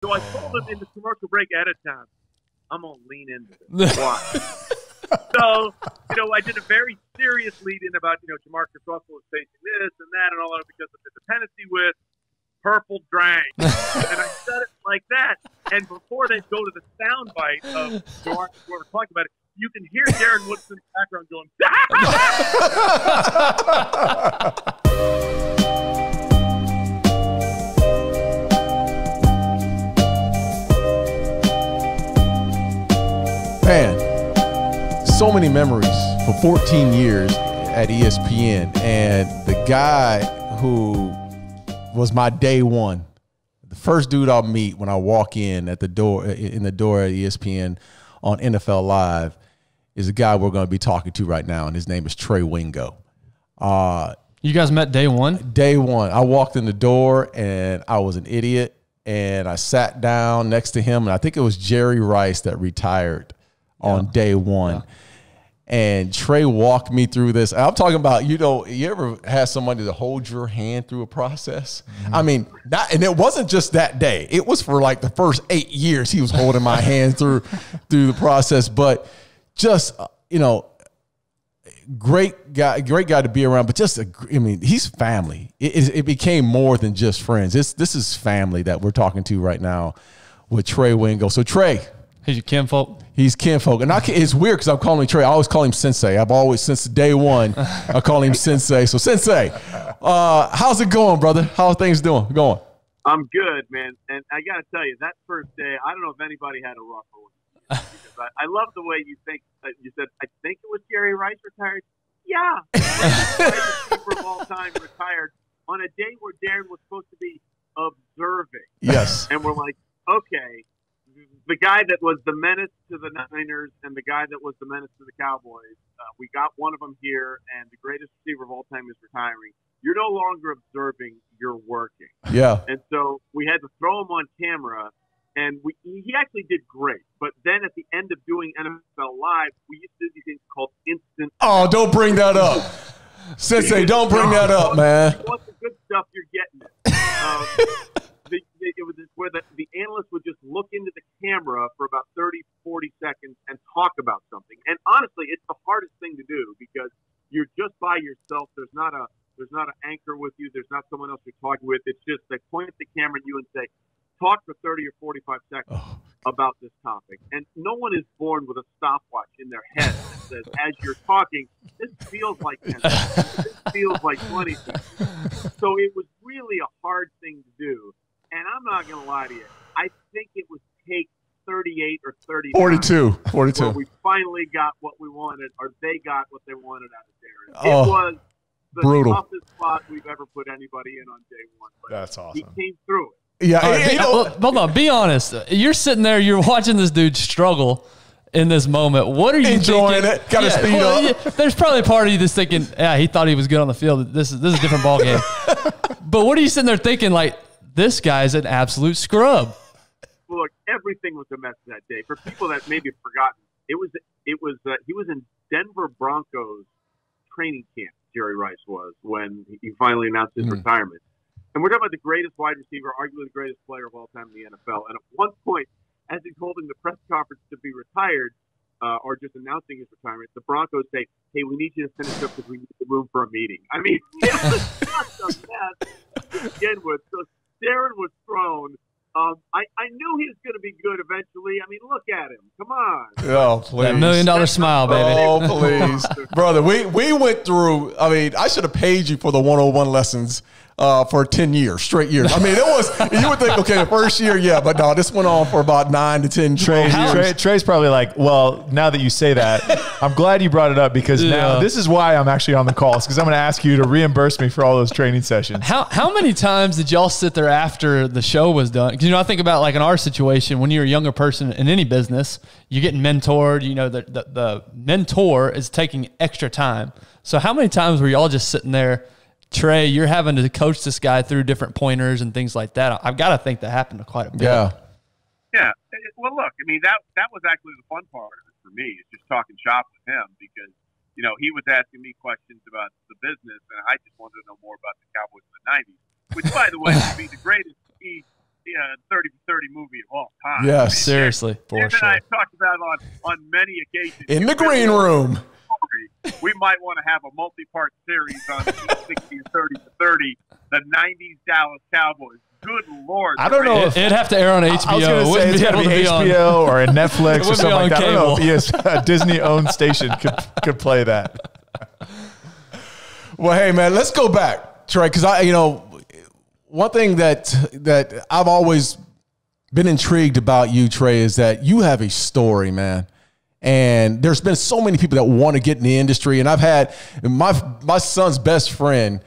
So I told him in the commercial break ahead of time, I'm going to lean into this. Why? So, I did a very serious lead-in about, Jamarcus Russell is facing this and that and all that because of the dependency with Purple Drang. And I said it like that. And before they go to the sound bite of Jamarcus, where we're talking about it, you can hear Darren Woodson in the background going, Man, so many memories for 14 years at ESPN. And the guy who was my day one, the first dude I'll meet when I walk in at the door, at ESPN on NFL Live, is a guy we're going to be talking to right now, and his name is Trey Wingo. You guys met day one? Day one. I walked in the door, and I was an idiot, and I sat down next to him, and I think it was Jerry Rice that retired on day one. Yeah. And Trey walked me through this. I'm talking about, you ever had somebody to hold your hand through a process? Mm-hmm. I mean, and it wasn't just that day. It was for like the first 8 years he was holding my hand through the process. But just, great guy to be around. But he's family. It became more than just friends. This is family that we're talking to right now with Trey Wingo. So Trey. He's your kinfolk? He's kinfolk. And it's weird because I'm calling him Trey. I always call him Sensei. I've always, since day one, I call him Sensei. So, Sensei, how's it going, brother? How are things going? I'm good, man. And I got to tell you, that first day, I don't know if anybody had a rougher one. Because I love the way you think. You said, I think it was Jerry Rice retired. Yeah. Receiver of all time retired on a day where Darren was supposed to be observing. Yes. And we're like, okay. The guy that was the menace to the Niners and the guy that was the menace to the Cowboys, we got one of them here, and the greatest receiver of all time is retiring. You're no longer observing, you're working. Yeah. And so we had to throw him on camera, and he actually did great. But then at the end of doing NFL Live, we used to do these things called instant. Oh, don't bring that up. Sensei, don't bring that up, man. What's the good stuff you're getting? It was where the analyst would just look into the camera for about 30, 40 seconds and talk about something. And honestly, it's the hardest thing to do because you're just by yourself. There's not an anchor with you. There's not someone else you're talking with. It's just they point at the camera at you and say, talk for 30 or 45 seconds about this topic. And no one is born with a stopwatch in their head that says, as you're talking, this feels like 10 seconds. This feels like 20 seconds. So it was really a hard thing to do. And I'm not going to lie to you. I think it was take 38 or 39. 42. Where we finally got what we wanted, or they got what they wanted out of Darren. It was the toughest spot we've ever put anybody in on day one. But that's awesome. He came through it. Yeah. Hold on. Be honest. You're sitting there. You're watching this dude struggle in this moment. What are you enjoying thinking? it? Got to speed up. Yeah, there's probably a part of you that's thinking, yeah, he thought he was good on the field. This is a different ball game. But what are you sitting there thinking? Like, this guy's an absolute scrub. Well, look, everything was a mess that day. For people that maybe have forgotten, he was in Denver Broncos training camp. Jerry Rice was when he finally announced his retirement. And we're talking about the greatest wide receiver, arguably the greatest player of all time in the NFL. And at one point, as he's holding the press conference to be retired, or just announcing his retirement, the Broncos say, "Hey, we need you to finish up because we need the room for a meeting." I mean, it was just a mess to begin with. So Darren was thrown. I knew he was going to be good eventually. I mean, look at him. Come on. Oh, please. That $1 million smile, baby. Oh, please. Brother, we went through, I mean, I should have paid you for the 101 lessons for 10 years, straight years. I mean, it was, you would think, okay, the first year, yeah, but no, this went on for about 9 to 10 years. Trey's probably like, well, now that you say that, I'm glad you brought it up because now this is why I'm actually on the calls because I'm going to ask you to reimburse me for all those training sessions. How many times did y'all sit there after the show was done? Because, I think about like in our situation, when you're a younger person in any business, you're getting mentored, the mentor is taking extra time. So how many times were y'all just sitting there, Trey, you're having to coach this guy through different pointers and things like that? I've got to think that happened quite a bit. Yeah. Well, look, I mean, that was actually the fun part of it for me, is just talking shop with him because, he was asking me questions about the business, and I just wanted to know more about the Cowboys in the 90s, which, by the way, would be the greatest 30 for 30 movie of all time. Yeah, seriously, for and sure. I talked about on many occasions. In the green room. We might want to have a multi-part series on 60 and 30 for 30, the 90s Dallas Cowboys. Good Lord. I don't know if it'd have to air on HBO. I was going to say it's got to be HBO or a Netflix or something like that. I don't know if a Disney-owned station could play that. Well, hey, man, let's go back, Trey, because one thing that I've always been intrigued about you, Trey, is that you have a story, man. And there's been so many people that want to get in the industry. And I've had my son's best friend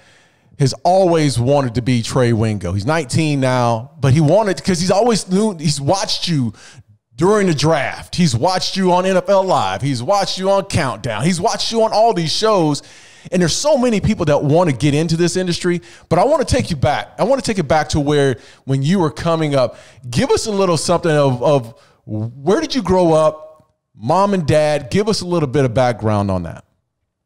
has always wanted to be Trey Wingo. He's 19 now, but he wanted, because he's always knew, he's watched you during the draft. He's watched you on NFL Live. He's watched you on Countdown. He's watched you on all these shows. And there's so many people that want to get into this industry, but I want to take you back. I want to take it back to when you were coming up. Give us a little something of where did you grow up? Mom and dad, give us a little bit of background on that.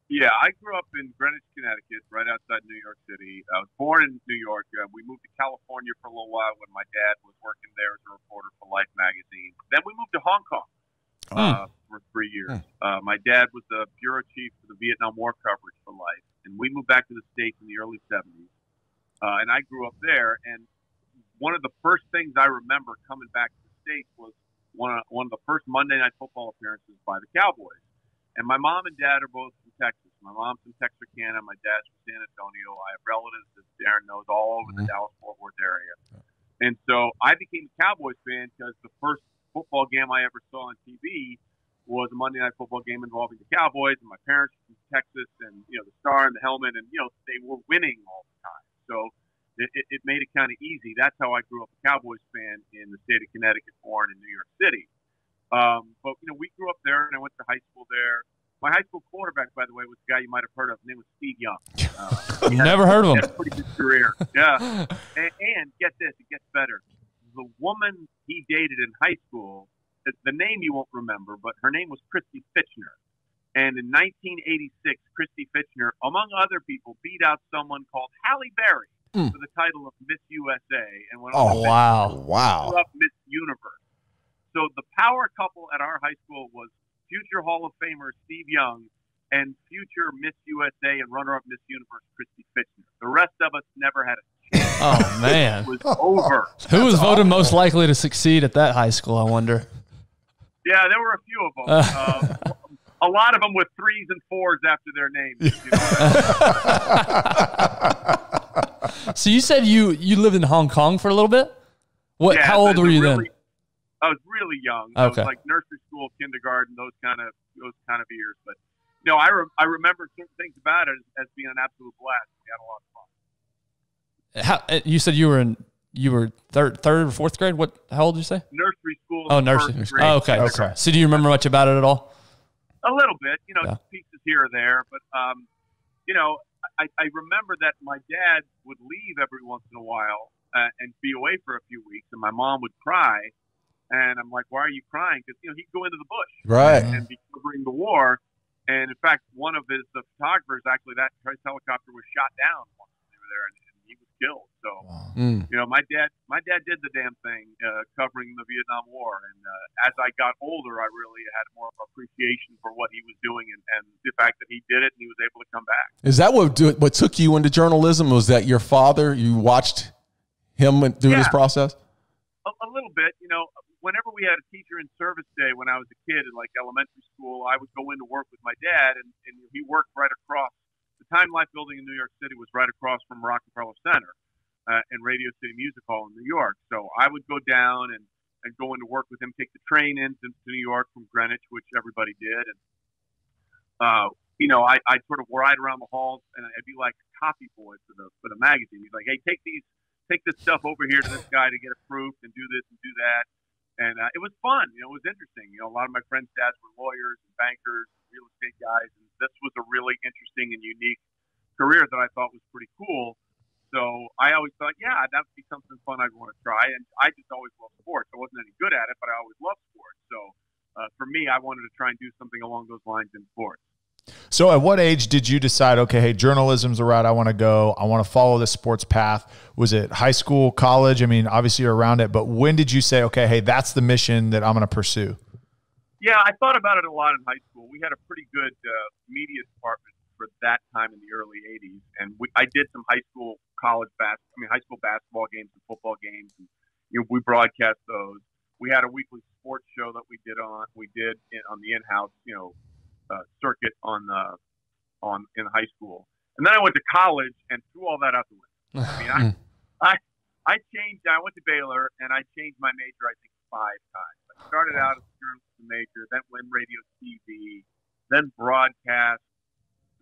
Yeah, I grew up in Greenwich, Connecticut, right outside New York City. I was born in New York. We moved to California for a little while when my dad was working there as a reporter for Life magazine. Then we moved to Hong Kong for 3 years. My dad was the bureau chief for the Vietnam War coverage for Life, and we moved back to the States in the early 70s. And I grew up there, and one of the first things I remember coming back to the States was one of the first Monday Night Football appearances by the Cowboys. And my mom and dad are both from Texas. My mom's from Texarkana. My dad's from San Antonio. I have relatives, as Darren knows, all over the Dallas-Fort Worth area. And so I became a Cowboys fan because the first football game I ever saw on TV was a Monday Night Football game involving the Cowboys. And my parents were from Texas, and, the star and the helmet, and, they were winning all the time. So it made it kind of easy. That's how I grew up a Cowboys fan in the state of Connecticut, born in New York City. But we grew up there, and I went to high school there. My high school quarterback, by the way, was a guy you might have heard of. His name was Steve Young. Never heard of him. He had a pretty good career. Yeah. And get this, it gets better. The woman he dated in high school, the name you won't remember, but her name was Christy Fitchner. And in 1986, Christy Fitchner, among other people, beat out someone called Halle Berry for the title of Miss USA. And went wow. Up Miss Universe. So the power couple at our high school was future Hall of Famer Steve Young and future Miss USA and runner-up Miss Universe Christy Fitchner. The rest of us never had a chance. Oh, man. It was over. Who was voted most likely to succeed at that high school, I wonder? Yeah, there were a few of them. A lot of them with 3s and 4s after their names. So you said you lived in Hong Kong for a little bit? What? Yeah, how old were you then? I was really young. Okay. I was like nursery school, kindergarten, those kind of years. But I remember certain things about it as being an absolute blast. We had a lot of fun. You said you were third or fourth grade. What? How old did you say? Nursery school. Oh, nursery. Oh, okay. So do you remember much about it at all? A little bit, pieces here or there. But I remember that my dad would leave every once in a while and be away for a few weeks, and my mom would cry. And I'm like, why are you crying? Because, he'd go into the bush. Right. And be covering the war. And, in fact, one of the photographers, actually, that helicopter was shot down once they were there, and he was killed. So, my dad did the damn thing covering the Vietnam War. And as I got older, I really had more of appreciation for what he was doing and the fact that he did it and he was able to come back. Is that what took you into journalism? Was that your father? You watched him through this process? A little bit. Whenever we had a teacher in service day when I was a kid in like elementary school, I would go in to work with my dad, and he worked right across. The Time Life building in New York City was right across from Rockefeller Center and Radio City Music Hall in New York. So I would go down and go into work with him, take the train into New York from Greenwich, which everybody did. And, I'd sort of ride around the halls, and I'd be like a copy boy for the magazine. He's like, hey, take this stuff over here to this guy to get approved and do this and do that. And it was fun. It was interesting. A lot of my friends' dads were lawyers and bankers, real estate guys, and this was a really interesting and unique career that I thought was pretty cool. So I always thought, yeah, that would be something fun I'd want to try. And I just always loved sports. I wasn't any good at it, but I always loved sports. So for me, I wanted to try and do something along those lines in sports. So at what age did you decide, okay, hey, journalism's the route I want to go. I want to follow this sports path. Was it high school, college? I mean, obviously you're around it, but when did you say, okay, hey, that's the mission that I'm going to pursue? Yeah, I thought about it a lot in high school. We had a pretty good media department for that time in the early 80s. And I did some high school basketball games and football games. And, we broadcast those. We had a weekly sports show that we did on the in-house, circuit in high school. And then I went to college and threw all that out the window. I mean, I changed. I went to Baylor and I changed my major, I think, 5 times. I started out as a journalism major, then went radio, TV, then broadcast,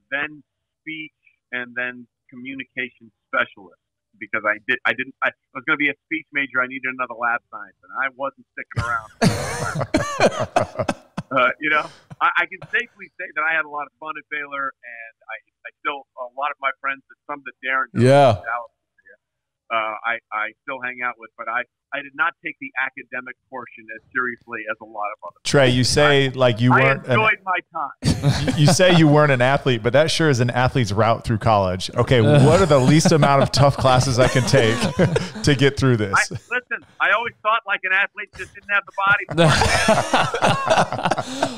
then speech, and then communication specialist. Because I was going to be a speech major. I needed another lab science, and I wasn't sticking around. I can safely say that I had a lot of fun at Baylor, and I still, a lot of my friends, some that Darren knows, yeah, I still hang out with, but I did not take the academic portion as seriously as a lot of others. Trey, you say you weren't. I enjoyed my time. You say you weren't an athlete, but that sure is an athlete's route through college. Okay, what are the least amount of tough classes I can take to get through this? Listen, I always thought like an athlete, just didn't have the body for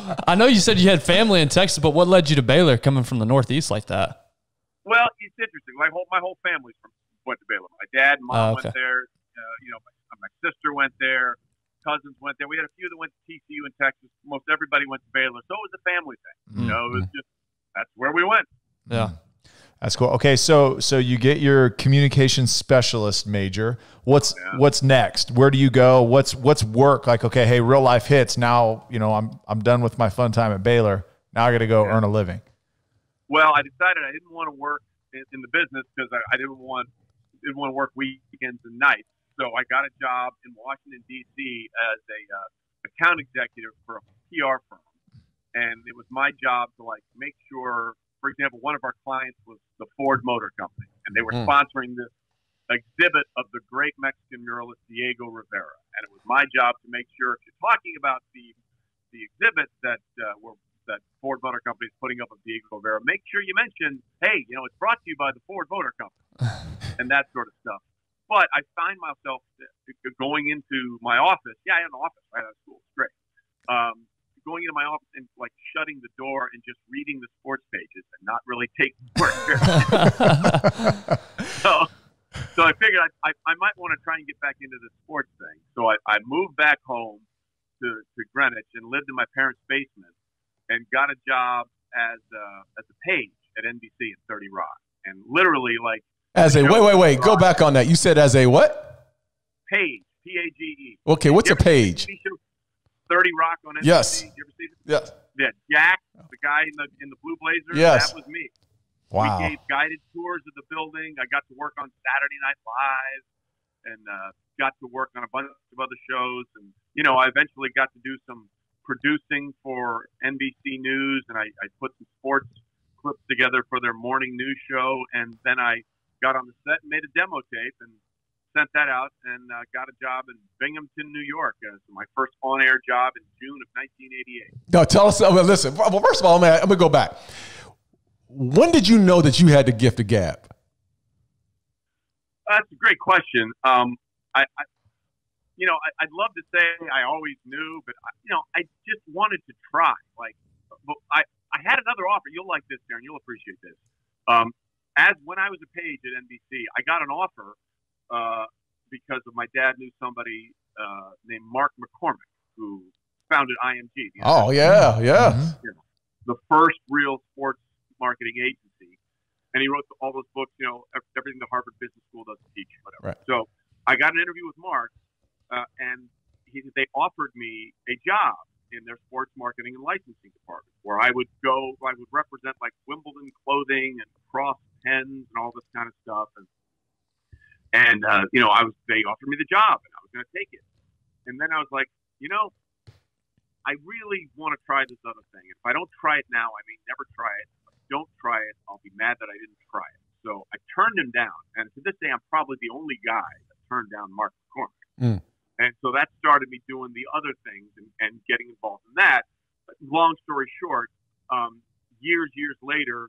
it. I know you said you had family in Texas, but what led you to Baylor coming from the Northeast like that? Well, it's interesting. My whole family's went to Baylor. My dad and mom went there. My sister went there. Cousins went there. We had a few that went to TCU in Texas. Most everybody went to Baylor. So it was a family thing. It was just, that's where we went. Yeah. That's cool. Okay, so you get your communications specialist major. What's next? Where do you go? What's work? Like, okay, hey, real life hits. Now, I'm done with my fun time at Baylor. Now I got to go earn a living. Well, I decided I didn't want to work in the business because I didn't want to work weekends and nights. So I got a job in Washington, D.C. as a account executive for a PR firm. And it was my job to make sure, for example, one of our clients was the Ford Motor Company. And they were sponsoring this exhibit of the great Mexican muralist Diego Rivera. And it was my job to make sure, if you're talking about the exhibit that Ford Motor Company is putting up of Diego Rivera, make sure you mention, hey, it's brought to you by the Ford Motor Company and that sort of stuff. But I find myself going into my office. Yeah, I have an office right out of school. It's great. Going into my office and shutting the door and just reading the sports pages and not really taking work. So I figured I might want to try and get back into the sports thing. So I moved back home to Greenwich and lived in my parents' basement and got a job as a page at NBC at 30 Rock. And literally as a wait, go back on that. You said as a what? Page, P-A-G-E. Okay, what's a page? 30 Rock on NBC. Yes. You ever see it? Yes. Yeah, Jack, the guy in the blue blazer. Yes. That was me. Wow. We gave guided tours of the building. I got to work on Saturday Night Live and got to work on a bunch of other shows. And, I eventually got to do some producing for NBC News, and I put some sports clips together for their morning news show. And then I got on the set and made a demo tape and sent that out and got a job in Binghamton, New York as my first on-air job in June of 1988. No, tell us. Listen, well, first of all, I'm going to go back. When did you know that you had the gift of gab? That's a great question. I'd love to say I always knew, but I just wanted to try. I had another offer. You'll like this, Darren. You'll appreciate this. When I was a page at NBC, I got an offer because of my dad knew somebody named Mark McCormick who founded IMG. Oh yeah. The first real sports marketing agency, and he wrote all those books. Everything the Harvard Business School doesn't teach, whatever. Right. So I got an interview with Mark, and they offered me a job in their sports marketing and licensing department, where I would represent Wimbledon clothing and Cross pens and all this kind of stuff, and they offered me the job, and I was going to take it. And then I was like, I really want to try this other thing. If I don't try it now, I may never try it. If I don't try it, I'll be mad that I didn't try it. So I turned him down, and to this day, I'm probably the only guy that turned down Mark McCormick. And so that started me doing the other things and getting involved in that. But long story short, years later,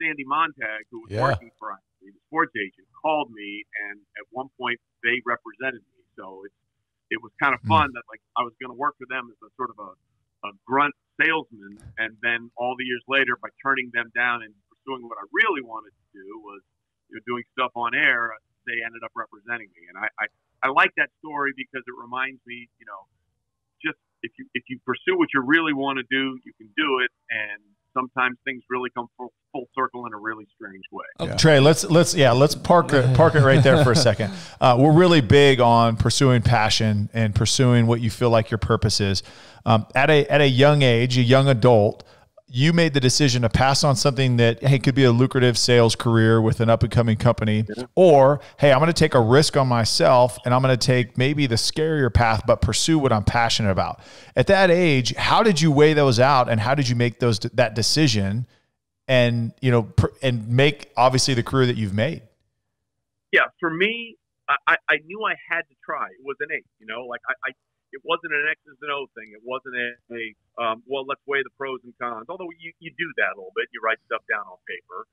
Sandy Montag, who was working for us, the sports agent, called me, and at one point they represented me. So it was kind of fun that like I was going to work for them as a sort of a grunt salesman, and then all the years later, by turning them down and pursuing what I really wanted to do was doing stuff on air, they ended up representing me, and I like that story because it reminds me, just if you pursue what you really want to do, you can do it, and sometimes things really come full circle in a really strange way. Yeah. Trey, let's park it right there for a second. We're really big on pursuing passion and pursuing what you feel like your purpose is. At a young age, a young adult, you made the decision to pass on something that, hey, could be a lucrative sales career with an up-and-coming company, or, hey, I'm going to take a risk on myself, and I'm going to take maybe the scarier path, but pursue what I'm passionate about. At that age, how did you weigh those out, and how did you make that decision and, and make, obviously, the career that you've made? Yeah, for me, I knew I had to try. It was innate, it wasn't an X's and O's thing. It wasn't well, let's weigh the pros and cons. Although you do that a little bit. You write stuff down on paper.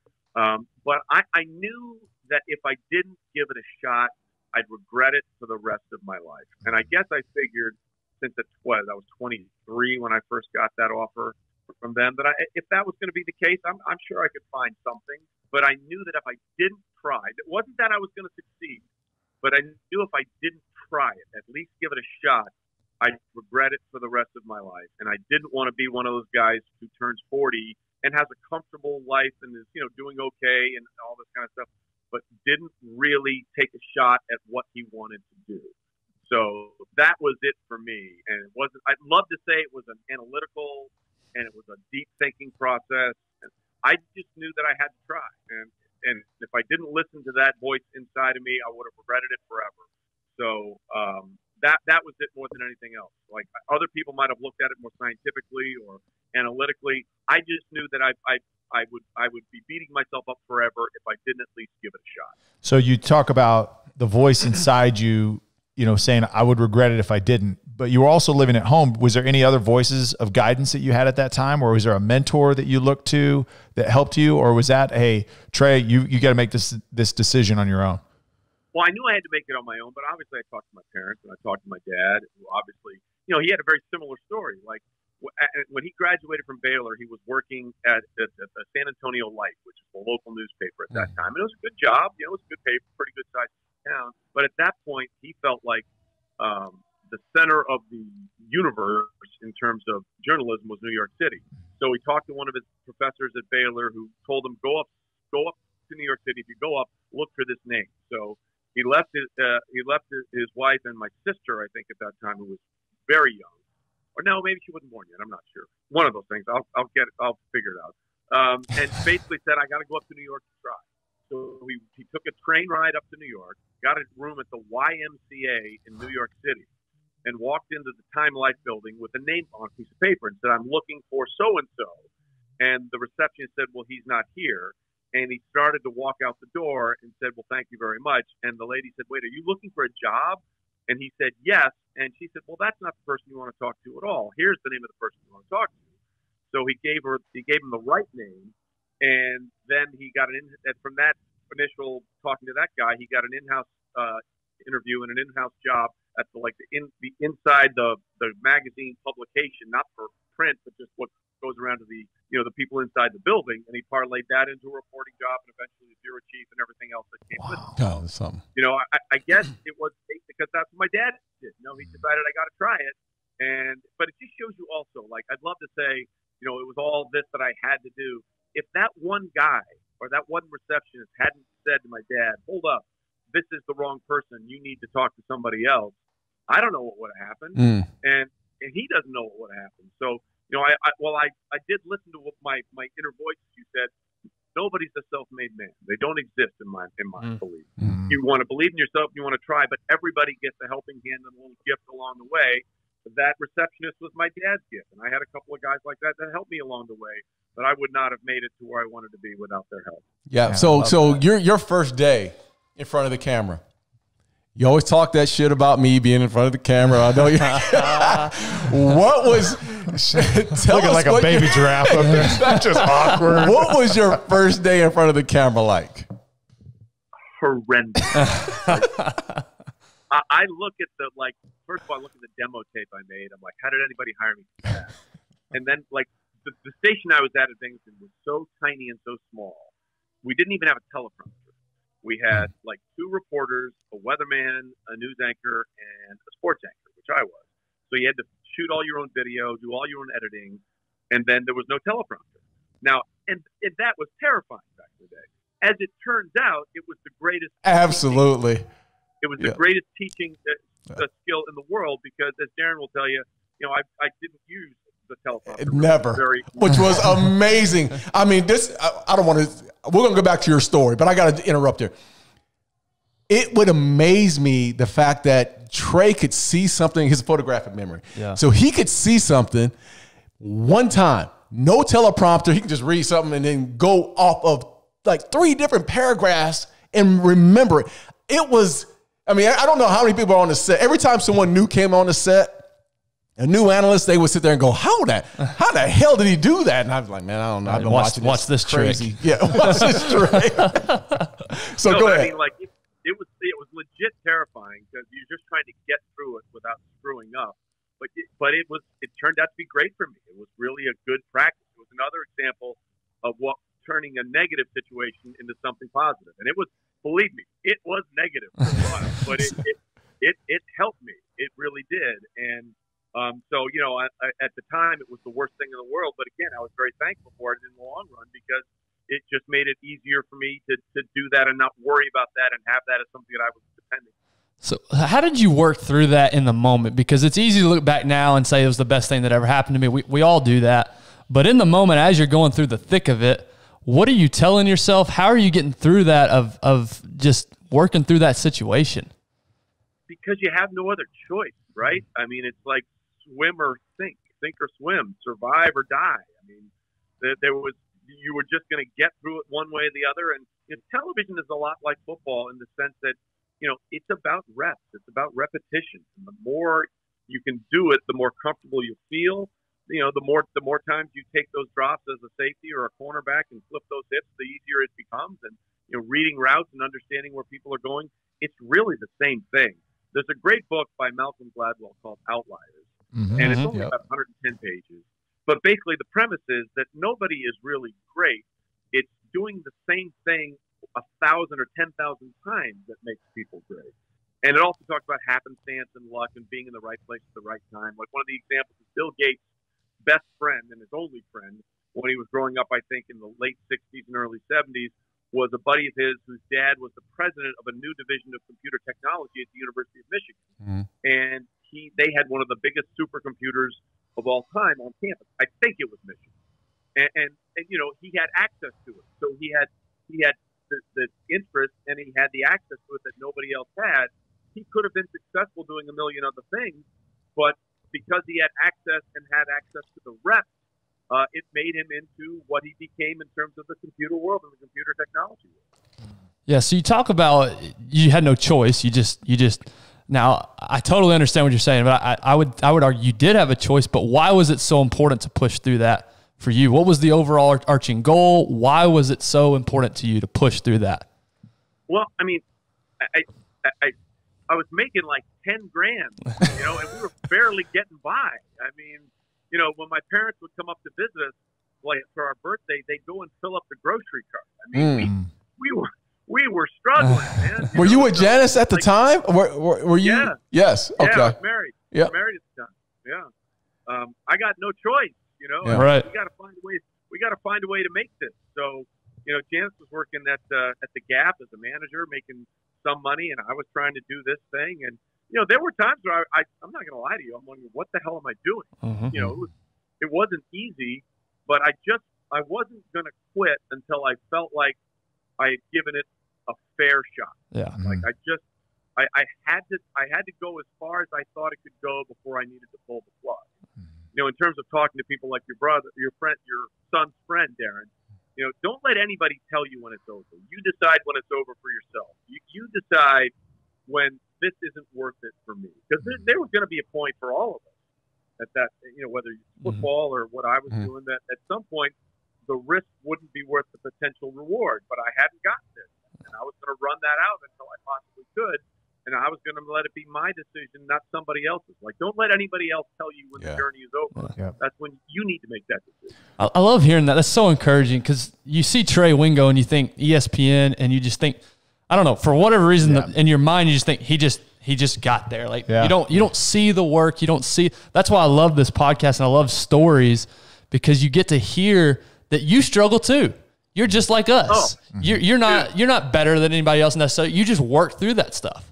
But I knew that if I didn't give it a shot, I'd regret it for the rest of my life. And I guess I figured since I was 23 when I first got that offer from them, that if that was going to be the case, I'm sure I could find something. But I knew that if I didn't try, it wasn't that I was going to succeed, but I knew if I didn't try it, at least give it a shot, I'd regret it for the rest of my life. And I didn't want to be one of those guys who turns 40 and has a comfortable life and is, doing okay and all this kind of stuff, but didn't really take a shot at what he wanted to do. So that was it for me. And it wasn't, I'd love to say it was an analytical and it was a deep thinking process. And I just knew that I had to try. And if I didn't listen to that voice inside of me, I would have regretted it forever. So, that was it more than anything else. Like other people might have looked at it more scientifically or analytically. I just knew that I would be beating myself up forever if I didn't at least give it a shot. So you talk about the voice inside you, saying I would regret it if I didn't, but you were also living at home. Was there any other voices of guidance that you had at that time? Or was there a mentor that you looked to that helped you? Or was that, hey, Trey, you got to make this decision on your own? Well, I knew I had to make it on my own, but obviously I talked to my parents and I talked to my dad, who obviously, he had a very similar story. Like when he graduated from Baylor, he was working at the San Antonio Light, which is the local newspaper at that time. And it was a good job. It was a good paper, pretty good sized town. But at that point, he felt like the center of the universe in terms of journalism was New York City. So he talked to one of his professors at Baylor who told him, go up to New York City. If you go up, look for this name. So he left his wife and my sister, I think at that time, who was very young, or no, maybe she wasn't born yet. I'm not sure. One of those things. I'll figure it out. And basically said, I got to go up to New York to try. So he took a train ride up to New York, got a room at the YMCA in New York City, and walked into the Time Life building with a name on a piece of paper and said, I'm looking for so and so. And the receptionist said, well, he's not here. And he started to walk out the door and said, well, thank you very much. And the lady said, wait, are you looking for a job? And he said, yes. And she said, well, that's not the person you want to talk to at all. Here's the name of the person you want to talk to. So he gave him the right name. And then he got from that initial talking to that guy, he got an in-house interview and an in-house job at the inside the magazine publication, not for print, but just what goes around to the people inside the building, and he parlayed that into a reporting job and eventually the bureau chief and everything else that came with it. Oh, something. I guess it was because that's what my dad did. He decided I got to try it, but it just shows you also, like, I'd love to say, it was all this that I had to do. If that one guy or that one receptionist hadn't said to my dad, hold up, this is the wrong person, you need to talk to somebody else, I don't know what would have happened. And he doesn't know what would have happened. So, I did listen to what my inner voice. You said nobody's a self-made man. They don't exist in my belief. You want to believe in yourself, you want to try, but everybody gets a helping hand and a little gift along the way. That receptionist was my dad's gift, and I had a couple of guys like that helped me along the way. But I would not have made it to where I wanted to be without their help. Yeah. So your first day in front of the camera, You always talk that shit about me being in front of the camera. I know you. What was looking like a baby giraffe up there? That's just awkward. What was your first day in front of the camera like? Horrendous. I look at first of all, I look at the demo tape I made. I'm like, how did anybody hire me for that? And then the station I was at Binghamton was so tiny and so small. We didn't even have a teleprompter. We had 2 reporters, a weatherman, a news anchor, and a sports anchor, which I was. So you had to shoot all your own video, do all your own editing, and then there was no teleprompter. Now, and that was terrifying back in the day. As it turns out, it was the greatest. Absolutely. It was the greatest teaching skill in the world because, as Darren will tell you, I didn't use the teleprompter. Never. Which was amazing. I mean, I don't want to. We're going to go back to your story, but I got to interrupt here. It would amaze me the fact that Trey could see something, his photographic memory. Yeah. So he could see something one time, no teleprompter. He can just read something and then go off of 3 different paragraphs and remember it. It was, I don't know how many people are on the set. Every time someone new came on the set, a new analyst, they would sit there and go, how the hell did he do that? And I was like, man, I don't know. I've been watching watch this crazy. trick. Yeah, watch this trick. So go ahead. It was legit terrifying because you're just trying to get through it without screwing up. But it turned out to be great for me. It was really a good practice. It was another example of what turning a negative situation into something positive. And it was, believe me, it was negative for a while, but it helped me. It really did. And so, at the time, it was the worst thing in the world. But again, I was very thankful for it in the long run because it just made it easier for me to do that and not worry about that and have that as something that I was depending on. So how did you work through that in the moment? Because it's easy to look back now and say it was the best thing that ever happened to me. We all do that. But in the moment, as you're going through the thick of it, what are you telling yourself? How are you getting through that of just working through that situation? Because you have no other choice, right? I mean, it's like swim or sink or swim, survive or die. I mean, you were just going to get through it one way or the other. And television is a lot like football in the sense that, it's about reps. It's about repetition. And the more you can do it, the more comfortable you feel. The more times you take those drops as a safety or a cornerback and flip those hips, the easier it becomes. And, reading routes and understanding where people are going, it's really the same thing. There's a great book by Malcolm Gladwell called Outliers. And it's only about 110 pages. But basically the premise is that nobody is really great. It's doing the same thing 1,000 or 10,000 times that makes people great. And it also talks about happenstance and luck and being in the right place at the right time. Like one of the examples is Bill Gates' best friend and his only friend when he was growing up, I think in the late 60s and early 70s, was a buddy of his whose dad was the president of a new division of computer technology at the University of Michigan. And they had one of the biggest supercomputers of all time on campus. I think it was Michigan. And he had access to it. So he had the interest and he had the access to it that nobody else had. He could have been successful doing a million other things, but because he had access and had access to the reps, it made him into what he became in terms of the computer world and the computer technology world. Yeah. So you talk about you had no choice. You just. Now I totally understand what you're saying, but I would argue you did have a choice. But why was it so important to push through that for you? What was the overall arching goal? Why was it so important to you to push through that? Well, I mean, I was making like 10 grand, and we were barely getting by. I mean, when my parents would come up to visit us, like for our birthday, they'd go and fill up the grocery cart. I mean, we were struggling, man. Were you with Janice at the time? Were you? Yeah. Yes. Okay. Yeah, I was married. Yeah. Married at the time. Yeah. I got no choice. Yeah. Right. We got to find a way. We got to find a way to make this. So, Janice was working at the Gap as a manager, making some money, and I was trying to do this thing. And there were times where I'm not going to lie to you. I'm wondering, what the hell am I doing? It wasn't easy, but I wasn't going to quit until I felt like I had given it a fair shot. Yeah. Like I had to go as far as I thought it could go before I needed to pull the plug. In terms of talking to people like your brother, your friend, your son's friend, Darren, don't let anybody tell you when it's over. You decide when it's over for yourself. You decide when this isn't worth it for me. Because there was going to be a point for all of us at that, whether it's football or what I was doing, that at some point the risk wouldn't be worth the potential reward. But I hadn't gotten there. And I was going to run that out until I possibly could. And I was going to let it be my decision, not somebody else's. Like, don't let anybody else tell you when the journey is over. Yeah. That's when you need to make that decision. I love hearing that. That's so encouraging, because you see Trey Wingo and you think ESPN, and you just think, I don't know, for whatever reason in your mind, you just think he just got there. Like you don't see the work. You don't see. That's why I love this podcast and I love stories, because you get to hear that you struggle too. You're just like us. You're not better than anybody else necessarily. You just work through that stuff.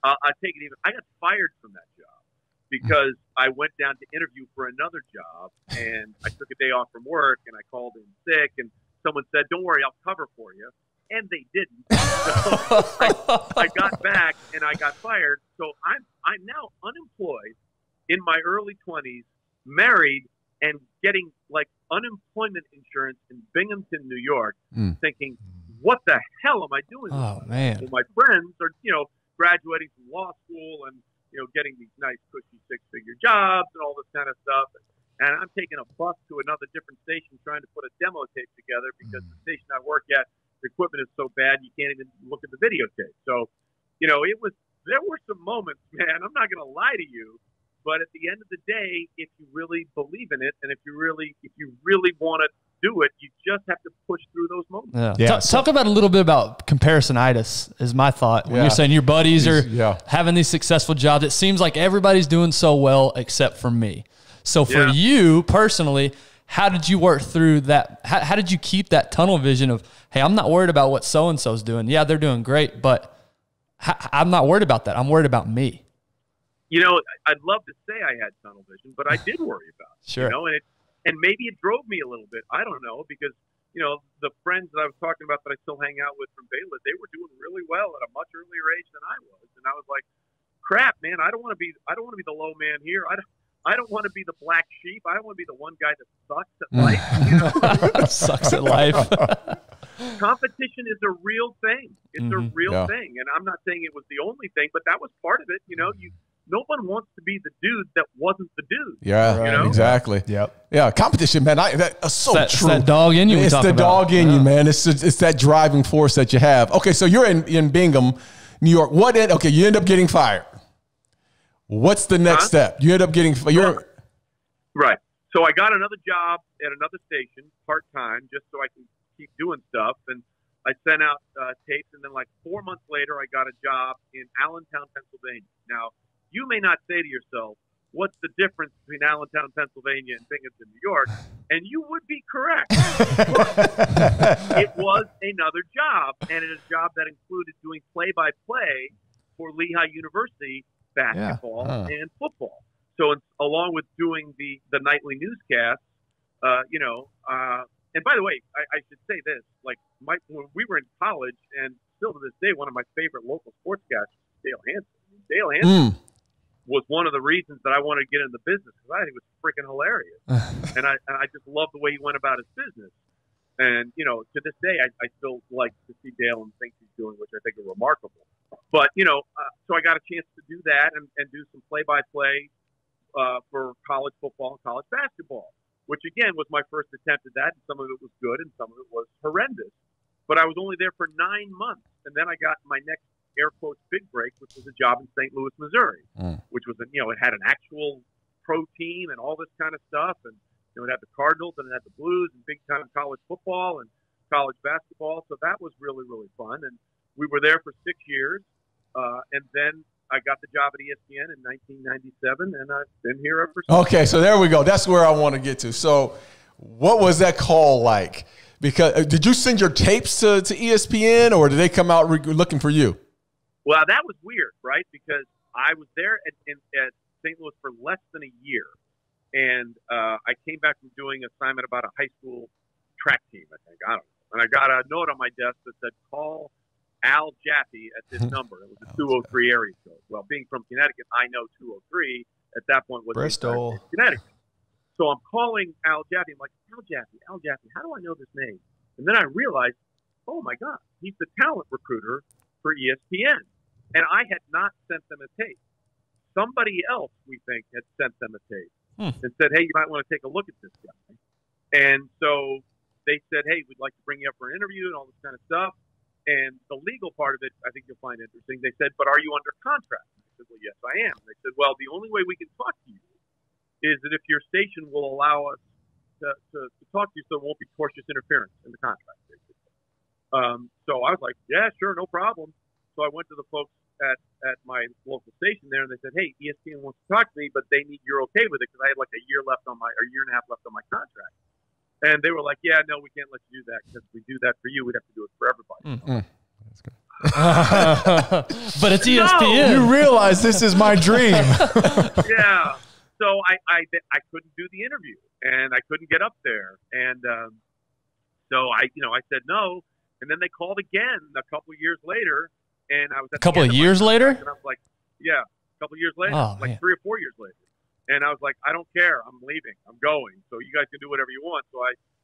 I take it even. I got fired from that job because I went down to interview for another job, and I took a day off from work, and I called in sick, and someone said, "Don't worry, I'll cover for you." And they didn't. So I got back and I got fired. So I'm now unemployed in my early 20s, married, and getting like unemployment insurance in Binghamton, New York, thinking, what the hell am I doing? Oh, man. Well, my friends are, graduating from law school and, getting these nice, cushy six-figure jobs and all this kind of stuff. And I'm taking a bus to another different station trying to put a demo tape together because the station I work at, the equipment is so bad you can't even look at the videotape. So, there were some moments, man, I'm not going to lie to you, but at the end of the day, if you really believe in it and if you really want to do it, you just have to push through those moments. Yeah. Talk about a little bit about comparisonitis is my thought. When you're saying your buddies are having these successful jobs, it seems like everybody's doing so well except for me. So for you personally, how did you work through that? How did you keep that tunnel vision of, hey, I'm not worried about what so-and-so's doing. Yeah, they're doing great, but I'm not worried about that. I'm worried about me. I'd love to say I had tunnel vision, but I did worry about it. Sure. And maybe it drove me a little bit. I don't know, because, the friends that I was talking about that I still hang out with from Baylor, they were doing really well at a much earlier age than I was. And I was like, crap, man, I don't want to be the low man here. I don't want to be the black sheep. I don't want to be the one guy that sucks at life. Sucks at life. Competition is a real thing. It's a real thing. And I'm not saying it was the only thing, but that was part of it. No one wants to be the dude that wasn't the dude. Yeah, exactly. Yep. Yeah, competition, man. That's so true. It's that dog in you. It's the dog in you, man. It's that driving force that you have. Okay, so you're in Bingham, New York. You end up getting fired. What's the next step? You end up getting right. So I got another job at another station, part-time, just so I can keep doing stuff. And I sent out tapes, and then like 4 months later, I got a job in Allentown, Pennsylvania. Now, you may not say to yourself, what's the difference between Allentown, Pennsylvania and Binghamton, New York? And you would be correct. It was another job, and it is a job that included doing play-by-play for Lehigh University basketball and football. So along with doing the nightly newscast, and by the way, I should say this, like when we were in college, and still to this day, one of my favorite local sportscasters is Dale Hansen. Dale Hansen was one of the reasons that I wanted to get in the business, because I think it was freaking hilarious. and I just love the way he went about his business. And, to this day, I still like to see Dale and things he's doing, which I think are remarkable. But, so I got a chance to do that and do some play-by-play for college football and college basketball, which, again, was my first attempt at that. And some of it was good and some of it was horrendous. But I was only there for 9 months. And then I got my next air quotes big break, which was a job in St. Louis, Missouri, which was, it had an actual pro team and all this kind of stuff. And it had the Cardinals and it had the Blues and big time college football and college basketball. So that was really, really fun. And we were there for 6 years. And then I got the job at ESPN in 1997, and I've been here ever since. Okay, so there we go. That's where I want to get to. So what was that call like? Because did you send your tapes to ESPN, or did they come out looking for you? Well, that was weird, right? Because I was there at St. Louis for less than a year, and I came back from doing an assignment about a high school track team, I think. I don't know. And I got a note on my desk that said, call Al Jaffe at this number. It was a 203 area code. Well, being from Connecticut, I know 203 at that point was Bristol, Connecticut. So I'm calling Al Jaffe. I'm like, Al Jaffe, how do I know this name? And then I realized, oh my God, he's the talent recruiter for ESPN. And I had not sent them a tape. Somebody else, we think, had sent them a tape and said, hey, you might want to take a look at this guy. And so they said, hey, we'd like to bring you up for an interview and all this kind of stuff. And the legal part of it, I think you'll find interesting. They said, but are you under contract? I said, well, yes, I am. They said, well, the only way we can talk to you is that if your station will allow us to talk to you so there won't be tortious interference in the contract, basically. So I was like, yeah, sure, no problem. So I went to the folks at my local station there, and they said, hey, ESPN wants to talk to me, but they need you're okay with it because I had like a year and a half left on my contract. And they were like, yeah, no, we can't let you do that because if we do that for you, we'd have to do it for everybody. That's good. But it's ESPN. You realize this is my dream. Yeah. So I couldn't do the interview, and I couldn't get up there. And so I said no. And then they called again a couple of years later. And I was at a couple of years later? And I was like, yeah, a couple of years later, man. 3 or 4 years later. And I was like, I don't care. I'm leaving. I'm going. So you guys can do whatever you want. So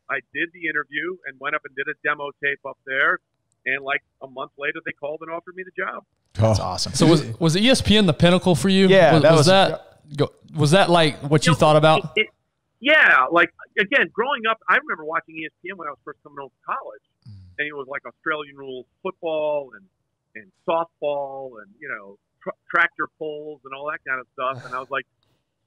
I did the interview and went up and did a demo tape up there. And like a month later, they called and offered me the job. That's awesome. So was ESPN the pinnacle for you? Yeah. Was that like what you thought about? Yeah. Like, again, growing up, I remember watching ESPN when I was first coming home from college. And it was like Australian rules football and softball and, tractor pulls and all that kind of stuff. And I was like,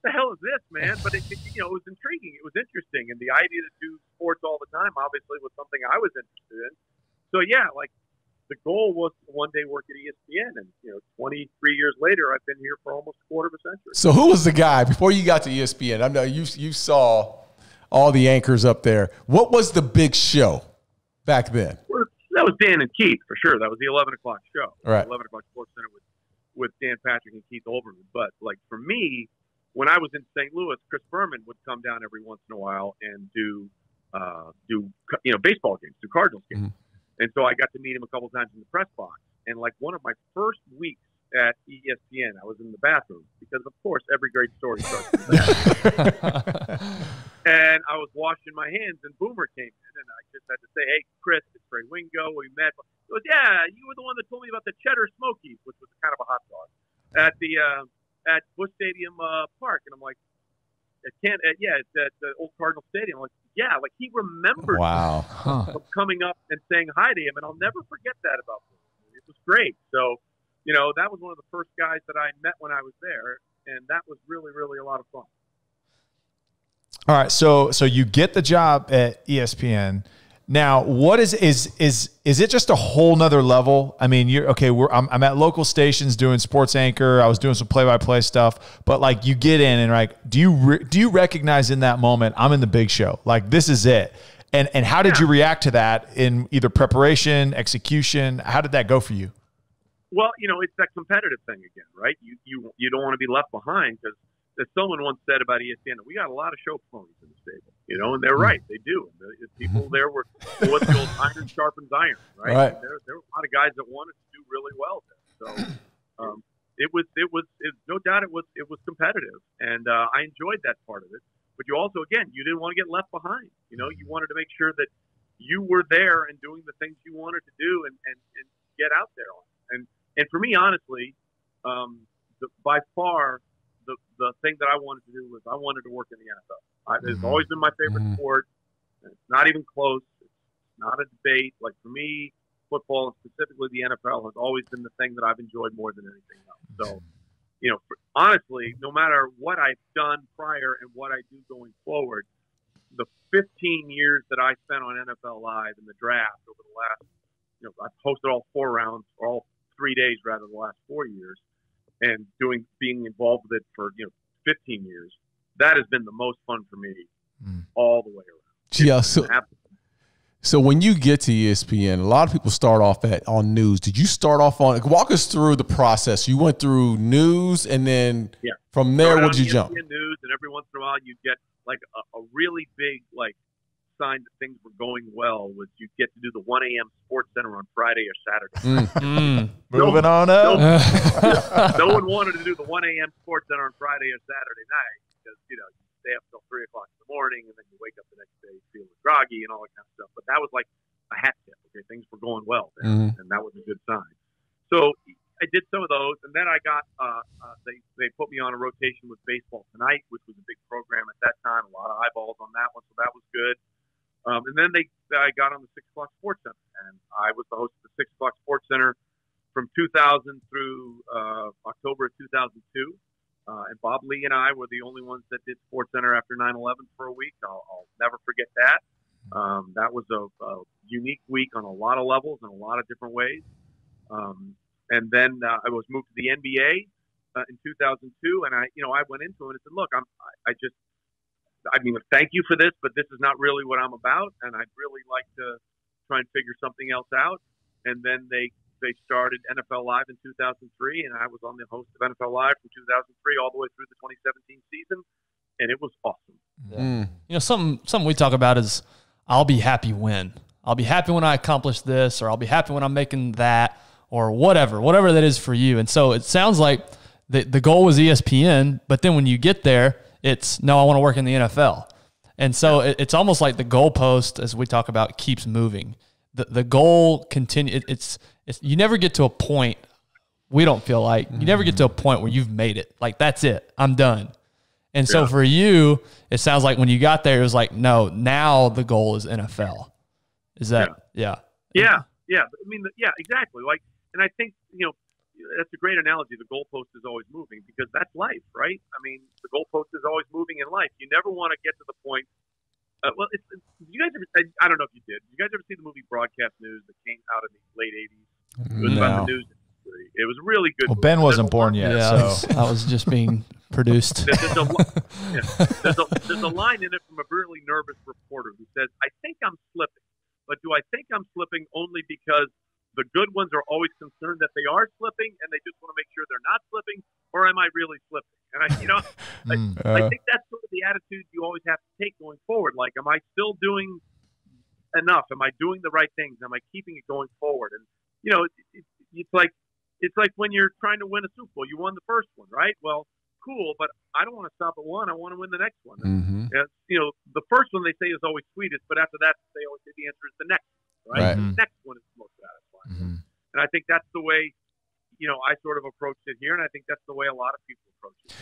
the hell is this, man? But it was intriguing. It was interesting. And the idea to do sports all the time obviously was something I was interested in. So yeah, like the goal was to one day work at ESPN. And, 23 years later, I've been here for almost a quarter of a century. So who was the guy before you got to ESPN? I know you saw all the anchors up there. What was the big show back then? That was Dan and Keith, for sure. That was the 11 o'clock show. Right. 11 o'clock Sports Center with Dan Patrick and Keith Olbermann. But, like, for me, when I was in St. Louis, Chris Berman would come down every once in a while and do baseball games, do Cardinals games. Mm-hmm. And so I got to meet him a couple times in the press box. And, like, one of my first weeks at ESPN, I was in the bathroom because, of course, every great story starts in the bathroom. And I was washing my hands, and Boomer came in, and I just had to say, hey, Chris, it's Trey Wingo. We met. He goes, yeah, you were the one that told me about the Cheddar Smokies, which was kind of a hot dog, at Busch Stadium Park. And I'm like, it's at the old Cardinal Stadium. I'm like, yeah, like he remembered coming up and saying hi to him, and I'll never forget that about him. It was great. So, that was one of the first guys that I met when I was there, and that was really, really a lot of fun. All right, so you get the job at ESPN. Now, what is it just a whole nother level? I mean, I'm at local stations doing sports anchor. I was doing some play-by-play stuff, but like you get in and like, do you recognize in that moment I'm in the big show? Like this is it. And how did you react to that in either preparation, execution? How did that go for you? Well, it's that competitive thing again, right? You don't want to be left behind because. As someone once said about ESPN, we got a lot of show ponies in the stable, and they're right. They do. The people there were what the old iron sharpens iron, right? There were a lot of guys that wanted to do really well there. So it was no doubt it was competitive, and I enjoyed that part of it. But you also, again, you didn't want to get left behind. You wanted to make sure that you were there and doing the things you wanted to do and get out there on. And for me, honestly, by far. The thing that I wanted to do was I wanted to work in the NFL. It's always been my favorite sport. It's not even close. It's not a debate. Like for me, football, and specifically the NFL, has always been the thing that I've enjoyed more than anything else. So, honestly, no matter what I've done prior and what I do going forward, the 15 years that I spent on NFL Live and the draft over the last, I've hosted all 4 rounds, or all 3 days rather, the last 4 years. And being involved with it for 15 years, that has been the most fun for me all the way around. Yeah. So when you get to ESPN, a lot of people start off on news. Did you start off on? Walk us through the process. You went through news, and then from there, what did you jump? News, and every once in a while, you get like a really big sign that things were going well was you get to do the 1 a.m. Sports Center on Friday or Saturday. Moving on up. No one wanted to do the 1 a.m. Sports Center on Friday or Saturday night because, you stay up till 3 o'clock in the morning and then you wake up the next day feeling groggy and all that kind of stuff. But that was like a hat tip. Okay, things were going well there, and that was a good sign. So I did some of those, and then I got they put me on a rotation with Baseball Tonight, which was a big program at that time. A lot of eyeballs on that one, so that was good. And then I got on the 6 o'clock Sports Center, and I was the host of the 6 o'clock Sports Center from 2000 through October of 2002. And Bob Lee and I were the only ones that did Sports Center after 9/11 for a week. I'll never forget that. That was a unique week on a lot of levels in a lot of different ways. And then I was moved to the NBA in 2002, and I went into it and said, "Look, thank you for this, but this is not really what I'm about, and I'd really like to try and figure something else out." And then they started NFL Live in 2003, and I was on the host of NFL Live from 2003 all the way through the 2017 season, and it was awesome. Yeah. Something we talk about is I'll be happy when. I'll be happy when I accomplish this, or I'll be happy when I'm making that, or whatever that is for you. And so it sounds like the goal was ESPN, but then when you get there, it's, no, I want to work in the NFL. And so it's almost like the goalpost, as we talk about, keeps moving. The goal continue. It's you never get to a point, we don't feel like, you never get to a point where you've made it. Like, that's it. I'm done. And so for you, it sounds like when you got there, it was like, no, now the goal is NFL. Is that, Yeah. I mean, yeah, exactly. Like, and I think, that's a great analogy. The goalpost is always moving, because that's life, right? I mean, the goalpost is always moving in life. You never want to get to the point. You guys ever? I don't know if you did. You guys ever see the movie Broadcast News that came out in the late '80s? It was about the news industry. It was a really good. Well, Ben wasn't born yet, so I was just being produced. There's a line in it from a really nervous reporter who says, "I think I'm slipping, but do I think I'm slipping only because the good ones are always concerned that they are slipping and they just want to make sure they're not slipping, or am I really slipping?" And I think that's sort of the attitude you always have to take going forward. Like, am I still doing enough? Am I doing the right things? Am I keeping it going forward? And it's like when you're trying to win a Super Bowl. You won the first one, right? Well, cool, but I don't want to stop at one. I want to win the next one. The first one they say is always sweetest, but after that they always say the answer is the next one, right? The next one is the most satisfying. And I think that's the way I sort of approached it here, and I think that's the way a lot of people approach it.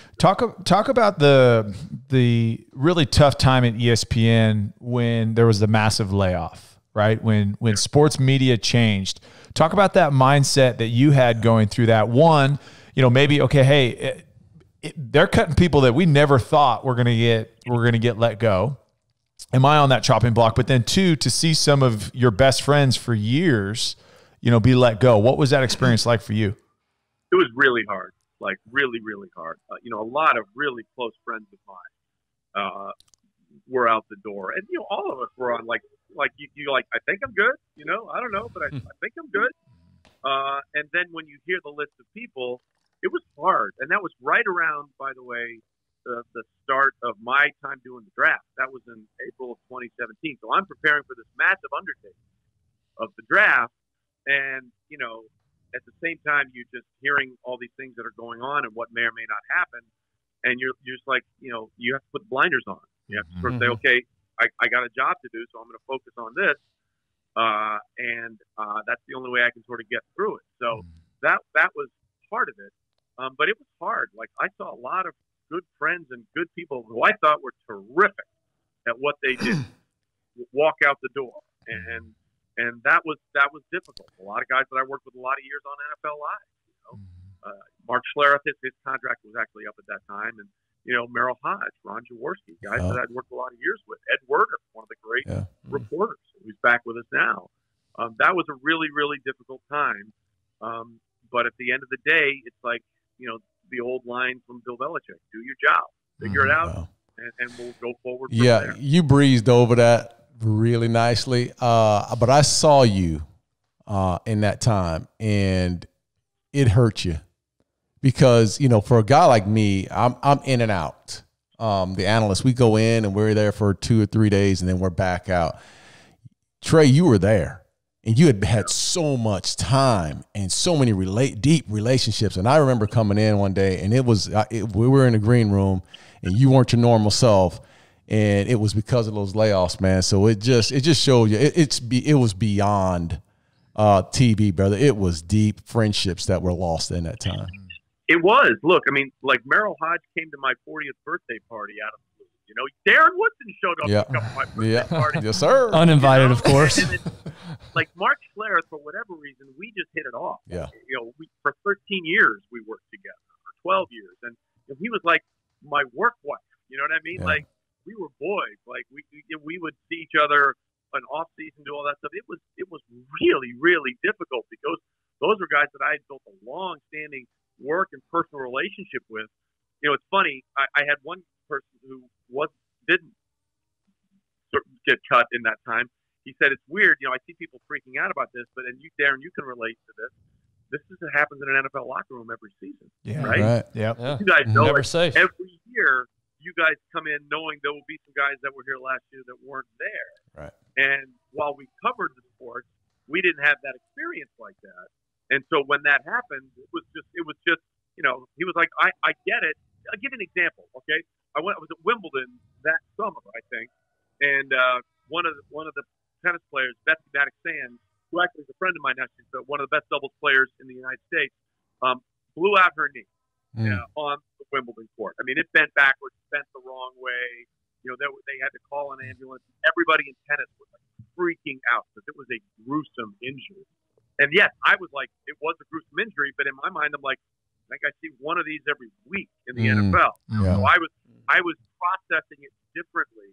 Talk about the really tough time at ESPN when there was the massive layoff, right? When sports media changed. Talk about that mindset that you had going through that. One, maybe, okay, hey, they're cutting people that we never thought were going to get let go. Am I on that chopping block? But then two, to see some of your best friends for years, be let go. What was that experience like for you? It was really hard, like really, really hard. A lot of really close friends of mine were out the door, and all of us were on like you I think I'm good. I don't know, but I think I'm good. And then when you hear the list of people, it was hard, and that was right around, by the way, the start of my time doing the draft. That was in April of 2017. So I'm preparing for this massive undertaking of the draft, and at the same time, you're just hearing all these things that are going on and what may or may not happen. And you're just like, you have to put blinders on. You have to sort of say, okay, I got a job to do, so I'm going to focus on this. And that's the only way I can sort of get through it. So that was part of it. But it was hard. Like, I saw a lot of good friends and good people who I thought were terrific at what they did walk out the door. And that was difficult. A lot of guys that I worked with a lot of years on NFL Live, Mark Schlereth, his contract was actually up at that time, and Merrill Hodge, Ron Jaworski, guys that I'd worked a lot of years with. Ed Werder, one of the great reporters, who's back with us now. That was a really, really difficult time. But at the end of the day, it's like the old line from Bill Belichick: "Do your job, figure it out, and we'll go forward." From there. You breezed over that really nicely. But I saw you in that time, and it hurt you because, for a guy like me, I'm in and out. The analyst, we go in and we're there for 2 or 3 days and then we're back out. Trey, you were there and you had so much time and so many deep relationships. And I remember coming in one day and we were in the green room and you weren't your normal self. And it was because of those layoffs, man. So it just showed you it was beyond TV, brother. It was deep friendships that were lost in that time. It was. Look, I mean, like Merrill Hodge came to my 40th birthday party out of the blue. You know, Darren Woodson showed up to my birthday party. Yes, sir. Uninvited, of course. And like Mark Schlereth, for whatever reason, we just hit it off. Yeah. You know, for 13 years we worked together, or 12 years, and he was like my work wife. You know what I mean? Yeah. Like we were boys. Like we would see each other on off season, do all that stuff. It was really, really difficult because those were guys that I had built a long-standing work and personal relationship with. You know, it's funny. I had one person who didn't get cut in that time. He said, it's weird. You know, I see people freaking out about this, but and you, Darren, you can relate to this. This is what happens in an NFL locker room every season. Yeah. Right. Yeah. You guys know Never safe. every year. You guys come in knowing there will be some guys that were here last year that weren't there. Right. And while we covered the sports, we didn't have that experience like that. And so when that happened, it was just, you know, he was like, I get it. I'll give you an example. Okay. I was at Wimbledon that summer, I think. And, one of the tennis players, Betsy Maddox-Sands, who actually is a friend of mine now, she's one of the best doubles players in the United States, blew out her knee on the Wimbledon court. I mean, it bent backwards, bent the wrong way. You know, they had to call an ambulance. Everybody in tennis was like freaking out because it was a gruesome injury. And yes, I was like, it was a gruesome injury, but in my mind, I'm like, I think I see one of these every week in the NFL. Yeah. So I was processing it differently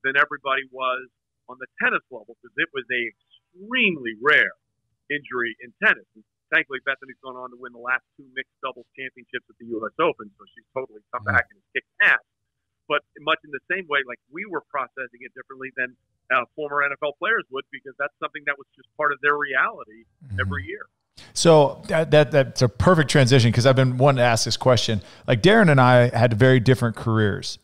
than everybody was on the tennis level because it was a extremely rare injury in tennis. And thankfully, Bethany's gone on to win the last 2 mixed doubles championships at the U.S. Open, so she's totally come back and kicked ass. But much in the same way, like we were processing it differently than former NFL players would because that's something that was just part of their reality every year. So that's a perfect transition because I've been wanting to ask this question. Like Darren and I had very different careers,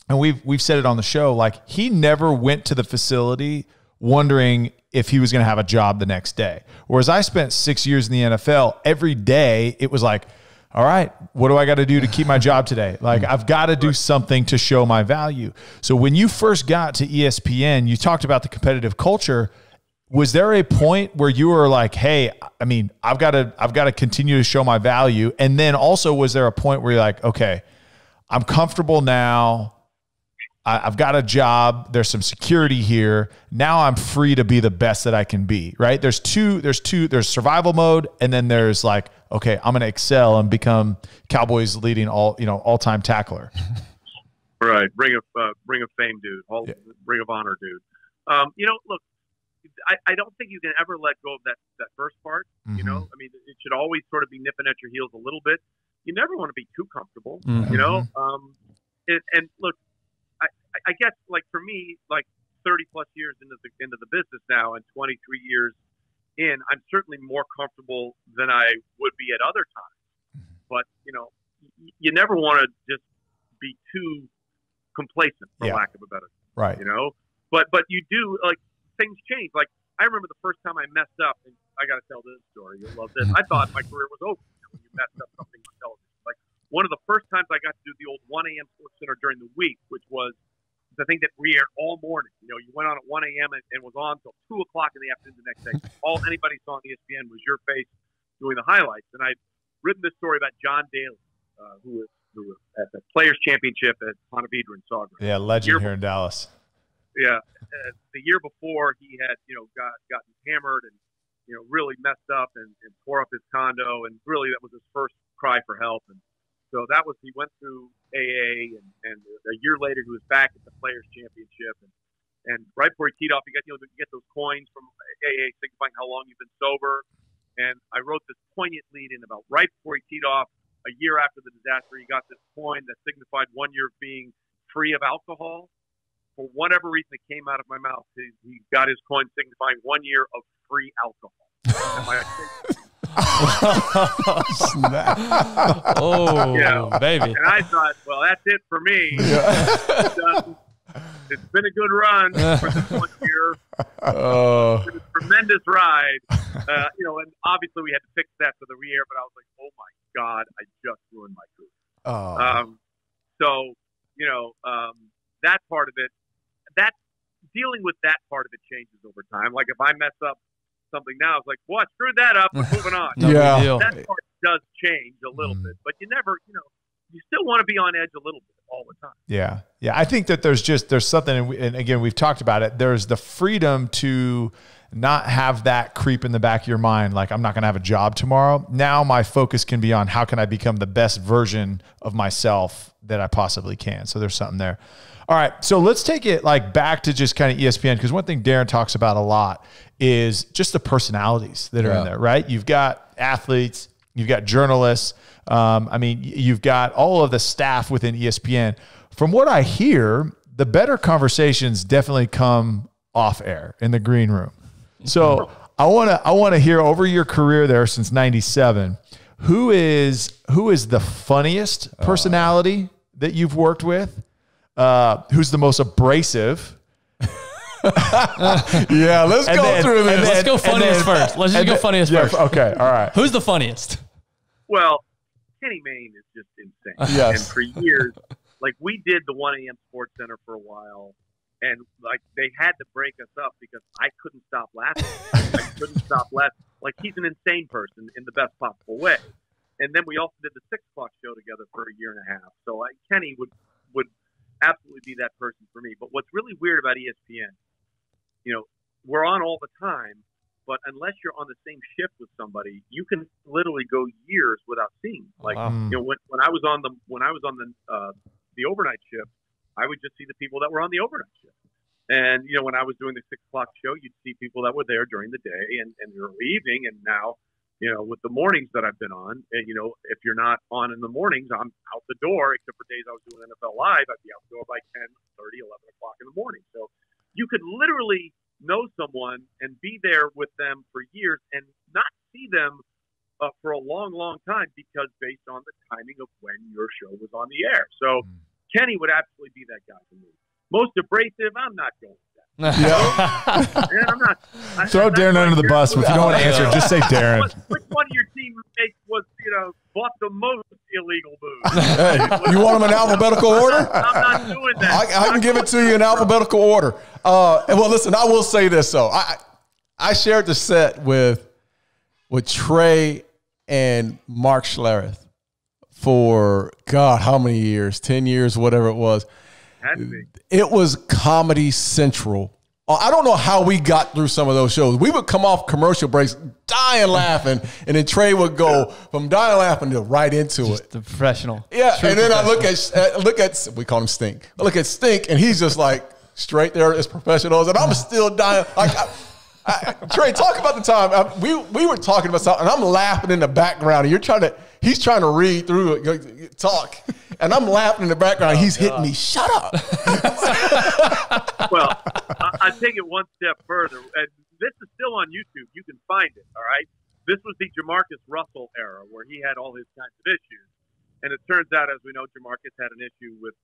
and we've said it on the show. Like he never went to the facility wondering if he was going to have a job the next day. Whereas I spent 6 years in the NFL. Every day it was like, all right, what do I got to do to keep my job today? Like I've got to do something to show my value. So when you first got to ESPN, you talked about the competitive culture. Was there a point where you were like, hey, I mean, I've got to continue to show my value? And then also, was there a point where you're like, okay, I'm comfortable now. I've got a job. There's some security here. Now I'm free to be the best that I can be, right? There's there's survival mode. And then there's like, okay, I'm going to excel and become Cowboys leading all-time tackler. Right. Ring of fame, dude. Ring of honor, dude. You know, look, I don't think you can ever let go of that first part. You know, I mean, it should always sort of be nipping at your heels a little bit. You never want to be too comfortable, you know? And look, I guess like for me, like 30 plus years into the business now and 23 years in, I'm certainly more comfortable than I would be at other times. But, you know, you never want to just be too complacent, for lack of a better term. Right. You know, but you do, like, things change. Like, I remember the first time I messed up, and I got to tell this story. You'll love this. I thought my career was over when you messed up something on television. Like, one of the first times I got to do the old 1 a.m. Sports Center during the week, which was the thing that we aired all morning. You know, you went on at 1 a.m. and was on until 2 o'clock in the afternoon the next day. All anybody saw on ESPN was your face doing the highlights. And I'd written this story about John Daly, who was at the Players Championship at Ponte Vedra in Sawgrass. Yeah, legend here in Dallas. Yeah, the year before he had, you know, gotten hammered and, you know, really messed up and tore up his condo, and really that was his first cry for help. And so he went through AA, and a year later he was back at the Players Championship, and right before he teed off, you get those coins from AA signifying how long you've been sober. And I wrote this poignant lead in about right before he teed off, a year after the disaster, he got this coin that signified 1 year of being free of alcohol. For whatever reason, it came out of my mouth. He got his coin signifying 1 year of free alcohol. Oh, yeah. Baby. And I thought, well, that's it for me. It's been a good run for this 1 year. It's been a tremendous ride. You know, and obviously we had to fix that for the year, but I was like, oh my God, I just ruined my career. So, you know, that part of it, dealing with that part of it changes over time. Like if I mess up something now. It's like, boy, I screwed that up. We're moving on. No big deal. That part does change a little bit, but you never, you still want to be on edge a little bit all the time. Yeah. Yeah. I think that there's something, and again, we've talked about it. There's the freedom to not have that creep in the back of your mind. Like, I'm not going to have a job tomorrow. Now my focus can be on how can I become the best version of myself that I possibly can. So there's something there. All right. So let's take it like back to just kind of ESPN. Cause one thing Darren talks about a lot is just the personalities that are in there, right? You've got athletes, you've got journalists. You've got all of the staff within ESPN. From what I hear, the better conversations definitely come off air in the green room. So I want to hear, over your career there since '97, who is the funniest personality that you've worked with? Who's the most abrasive? Yeah, let's go through this. Let's go funniest first. Let's just go funniest first. Okay, all right. Who's the funniest? Well, Kenny Mayne is just insane. Yes. And for years, like, we did the 1 a.m. Sports Center for a while, and like they had to break us up because I couldn't stop laughing. I couldn't stop laughing. Like, he's an insane person in the best possible way. And then we also did the 6 o'clock show together for a year and a half. So Kenny would absolutely be that person for me. But what's really weird about ESPN, we're on all the time, but unless you're on the same shift with somebody, you can literally go years without seeing. Like, when I was on the overnight shift, I would just see the people that were on the overnight shift. And, when I was doing the 6 o'clock show, you'd see people that were there during the day and the early evening. And now, with the mornings that I've been on, and, if you're not on in the mornings, I'm out the door, except for days I was doing NFL Live. I'd be out the door by 10:30, 11 o'clock in the morning. So you could literally know someone and be there with them for years and not see them for a long, long time, because based on the timing of when your show was on the air. So Kenny would absolutely be that guy for me. Most abrasive, I'm not going with that. I'm not. Throw Darren under the bus. If you don't want to answer, just say Darren. Which one of your teammates was, bought the most illegal booze? Hey, you want them in alphabetical order? I'm not doing that. I can give it to you in alphabetical order. Well, listen, I will say this, though. I shared the set with Trey and Mark Schlereth for, God, how many years? 10 years, whatever it was. Had to be. It was Comedy Central. I don't know how we got through some of those shows. We would come off commercial breaks dying laughing, and then Trey would go from dying laughing to right into it. The professional. Yeah, and then I look at we call him Stink. I look at Stink, and he's just like straight there as professionals, and I'm still dying. Like, Trey, talk about the time we were talking about something, and I'm laughing in the background, and he's trying to read through it, talk, and I'm laughing in the background. He's hitting me. Shut up. Well, I take it one step further, and this is still on YouTube. You can find it. All right. This was the Jamarcus Russell era where he had all his kinds of issues, and it turns out, as we know, Jamarcus had an issue with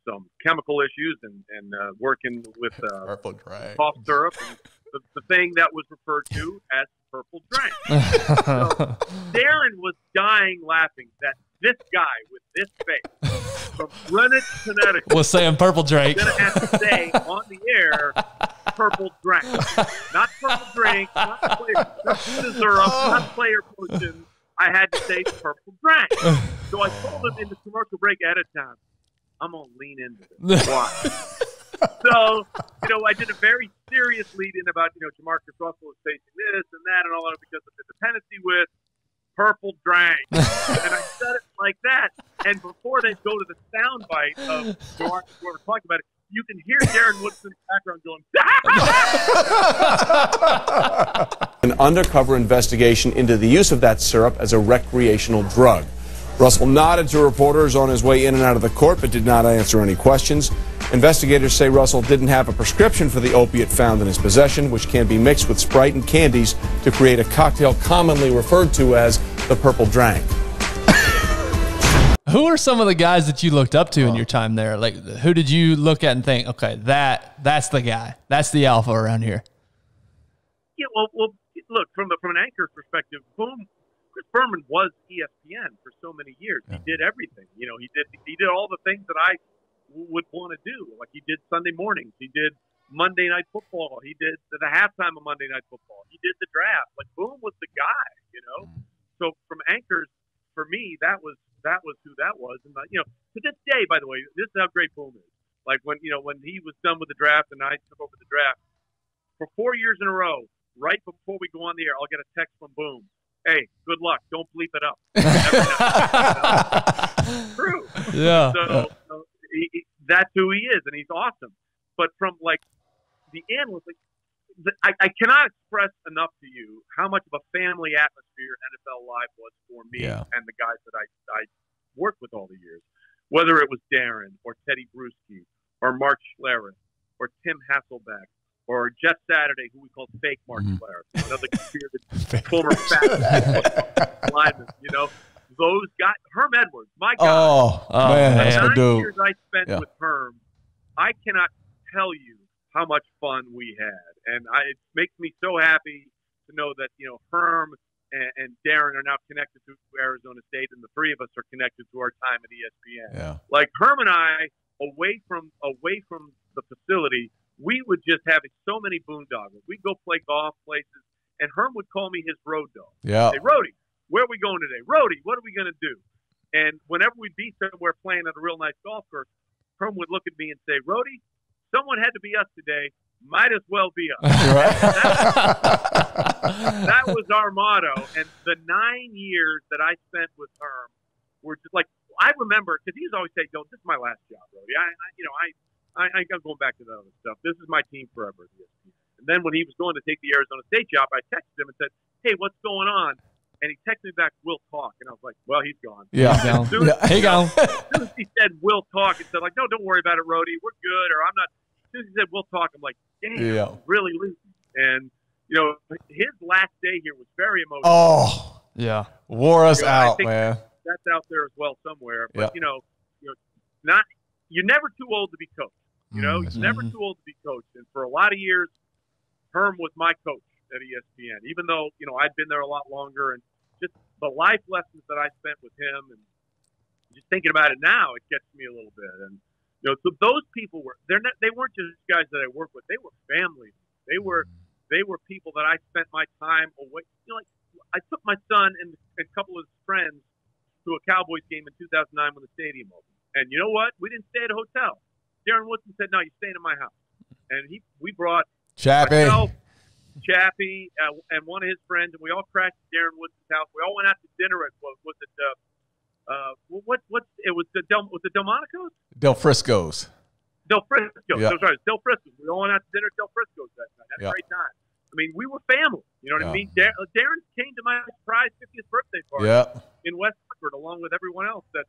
some chemical issues and working with cough syrup, and the thing that was referred to as purple drink. So Darren was dying laughing that this guy with this face from Greenwich, Connecticut was saying purple drink. Going to have to say on the air, purple drink, not purple drink, not syrup, not player potion. I had to say purple drink. So I told him in the commercial break ahead of time, I'm going to lean into this. Why? So, I did a very serious lead-in about, Jamarcus Russell is facing this and that and all that because of the dependency with purple drink. And I said it like that. And before they go to the soundbite of Jamarcus, where we're talking about it, you can hear Darren Woodson in the background going, an undercover investigation into the use of that syrup as a recreational drug. Russell nodded to reporters on his way in and out of the court, but did not answer any questions. Investigators say Russell didn't have a prescription for the opiate found in his possession, which can be mixed with Sprite and candies to create a cocktail commonly referred to as the purple drank. Who are some of the guys that you looked up to in your time there? Like, who did you look at and think, okay, that's the guy. That's the alpha around here? Yeah, well, look, from an anchor's perspective, Chris Berman was ESPN for so many years. He did everything. He did all the things that I would want to do. Like, he did Sunday mornings. He did Monday Night Football. He did the halftime of Monday Night Football. He did the draft. Like, Boom was the guy, you know. So from anchors, for me, that was who that was. And to this day, by the way, this is how great Boom is. Like when he was done with the draft and I took over the draft for 4 years in a row. Right before we go on the air, I'll get a text from Boom. Hey, good luck. Don't bleep it up. True. Yeah. So that's who he is, and he's awesome. But from like the analyst, I cannot express enough to you how much of a family atmosphere NFL Live was for me and the guys that I worked with all the years. Whether it was Darren or Teddy Bruschi or Mark Schlereth or Tim Hasselbeck or Jeff Saturday, who we called Fake Mark Schlereth, another conspiracy former fat lineman. You know, those guys. Herm Edwards, my guy. Oh man, that's my 9 dude. years I spent with Herm, I cannot tell you how much fun we had, and it makes me so happy to know that Herm and Darren are now connected to Arizona State, and the three of us are connected to our time at ESPN. Yeah. Like Herm and I, away from the facility, we would just have so many boondoggles. We'd go play golf places, and Herm would call me his road dog. Yeah. Say, Rody, where are we going today? Rody, what are we going to do? And whenever we'd be somewhere playing at a real nice golf course, Herm would look at me and say, Rody, someone had to be us today. Might as well be us. That was our motto. And the 9 years that I spent with Herm were just like, I remember, because he's always saying, "This is my last job, Rody. I'm going back to the other stuff. This is my team forever." And then when he was going to take the Arizona State job, I texted him and said, "Hey, what's going on?" And he texted me back, "We'll talk." And I was like, well, he's gone. Yeah. As soon as he said, "We'll talk," and said, like, "No, don't worry about it, Rody. We're good," or "I'm not." As soon as he said, "We'll talk," I'm like, damn, really losing. And, his last day here was very emotional. Oh, yeah. Wore us out, man. That's out there as well somewhere. But, you're never too old to be coached. You're never too old to be coached. And for a lot of years, Herm was my coach at ESPN, even though, I'd been there a lot longer. And just the life lessons that I spent with him, and just thinking about it now, it gets me a little bit. And, so those people they weren't just guys that I worked with. They were family. They were people that I spent my time away. I took my son and a couple of his friends to a Cowboys game in 2009 when the stadium opened. And you know what? We didn't stay at a hotel. Darren Woodson said, "No, you're staying in my house." And we brought myself, Chappie, and one of his friends, and we all crashed at Darren Woodson's house. We all went out to dinner at it was the Delmonico's? Del Frisco's. Del Frisco's. Yeah. That's right. It's Del Frisco's. We all went out to dinner at Del Frisco's that night. Had a great time. I mean, we were family. You know what I mean? Darren came to my surprise 50th birthday party in West Hartford, along with everyone else that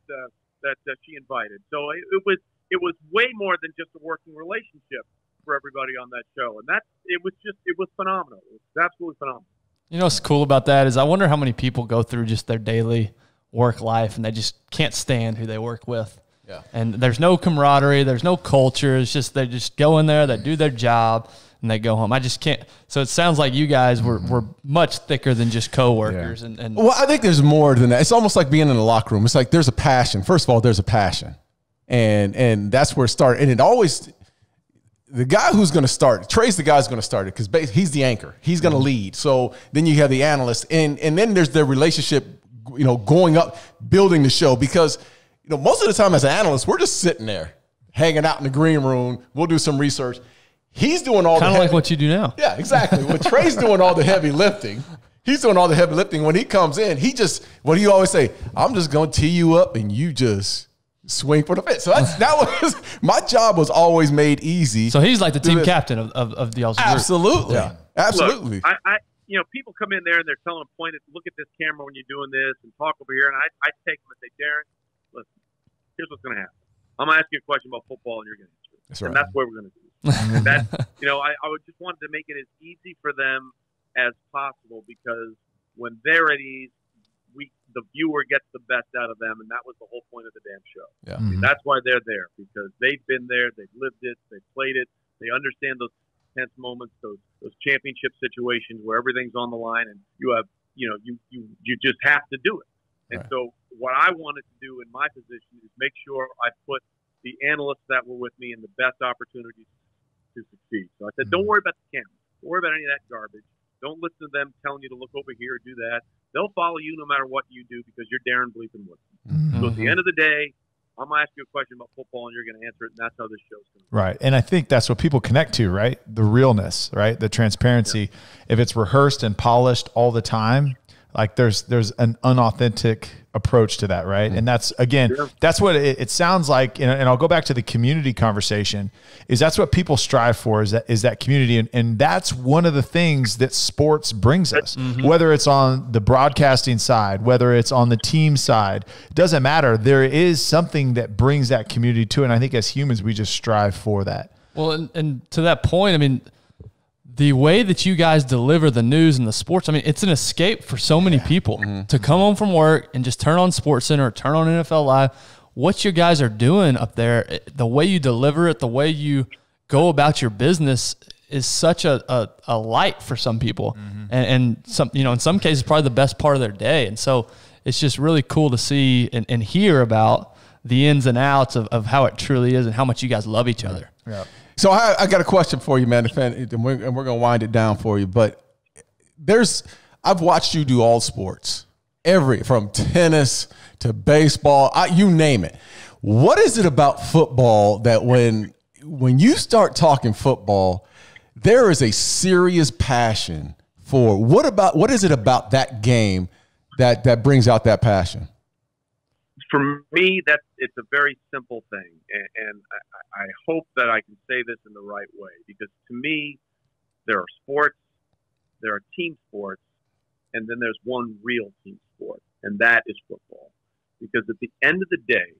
she invited. So it was way more than just a working relationship for everybody on that show, and it was phenomenal. It was absolutely phenomenal. What's cool about that is I wonder how many people go through just their daily work life and they just can't stand who they work with. Yeah. And there's no camaraderie, there's no culture. It's just they just go in there, they do their job, and they go home. I just can't. So it sounds like you guys were much thicker than just coworkers. Yeah. And well, I think there's more than that. It's almost like being in the locker room. It's like there's a passion. First of all, there's a passion, and that's where it started. And it always. The guy who's going to start, Trey's the guy who's going to start it because he's the anchor. He's going to lead. So then you have the analyst, and then there's the relationship, going up, building the show. Because, most of the time as an analyst, we're just sitting there, hanging out in the green room. We'll do some research. He's doing all kind of like what you do now. Yeah, exactly. When Trey's doing all the heavy lifting, he's doing all the heavy lifting. When he comes in, what do you always say? I'm just going to tee you up, and you just swing for the fence. So that was my job was always made easy. So he's like the team captain of the y'all's group. Absolutely. Yeah. Absolutely. Look, I people come in there and they're telling them, look at this camera when you're doing this and talk over here. And I take them and say, Darren, listen, here's what's going to happen. I'm going to ask you a question about football and you're going to answer it. That's right. And that's what we're going to do. And I would just wanted to make it as easy for them as possible because when they're at ease, the viewer gets the best out of them, and that was the whole point of the damn show. Yeah. I mean, that's why they're there, because they've been there, they've lived it, they've played it, they understand those tense moments, those championship situations where everything's on the line, and you have, you just have to do it. And so what I wanted to do in my position is make sure I put the analysts that were with me in the best opportunities to succeed. So I said, don't worry about the cameras. Don't worry about any of that garbage. Don't listen to them telling you to look over here or do that. They'll follow you no matter what you do because you're Darren Bleeping Woodson. So at the end of the day, I'm going to ask you a question about football, and you're going to answer it, and that's how this show's going to be. Right. And I think that's what people connect to, right? The realness, right? The transparency. Yeah. If it's rehearsed and polished all the time, like there's an unauthentic approach to that, right? And that's, again, that's what it sounds like, and I'll go back to the community conversation, is that's what people strive for, is that community. And that's one of the things that sports brings us, whether it's on the broadcasting side, whether it's on the team side, it doesn't matter. There is something that brings that community to it. And I think as humans, we just strive for that. Well, and to that point, I mean, the way that you guys deliver the news and the sports, I mean, it's an escape for so many people to come home from work and just turn on SportsCenter or turn on NFL Live. What you guys are doing up there, the way you deliver it, the way you go about your business is such a light for some people. And some, you know, in some cases, probably the best part of their day. And so it's just really cool to see and hear about the ins and outs of how it truly is and how much you guys love each other. Yeah. So I got a question for you, man, and we're going to wind it down for you. But I've watched you do all sports, from tennis to baseball, you name it. What is it about football that when you start talking football, there is a serious passion for? What is it about that game that brings out that passion? For me, it's a very simple thing, and I hope that I can say this in the right way, because to me, there are sports, there are team sports, and then there's one real team sport, and that is football. Because at the end of the day,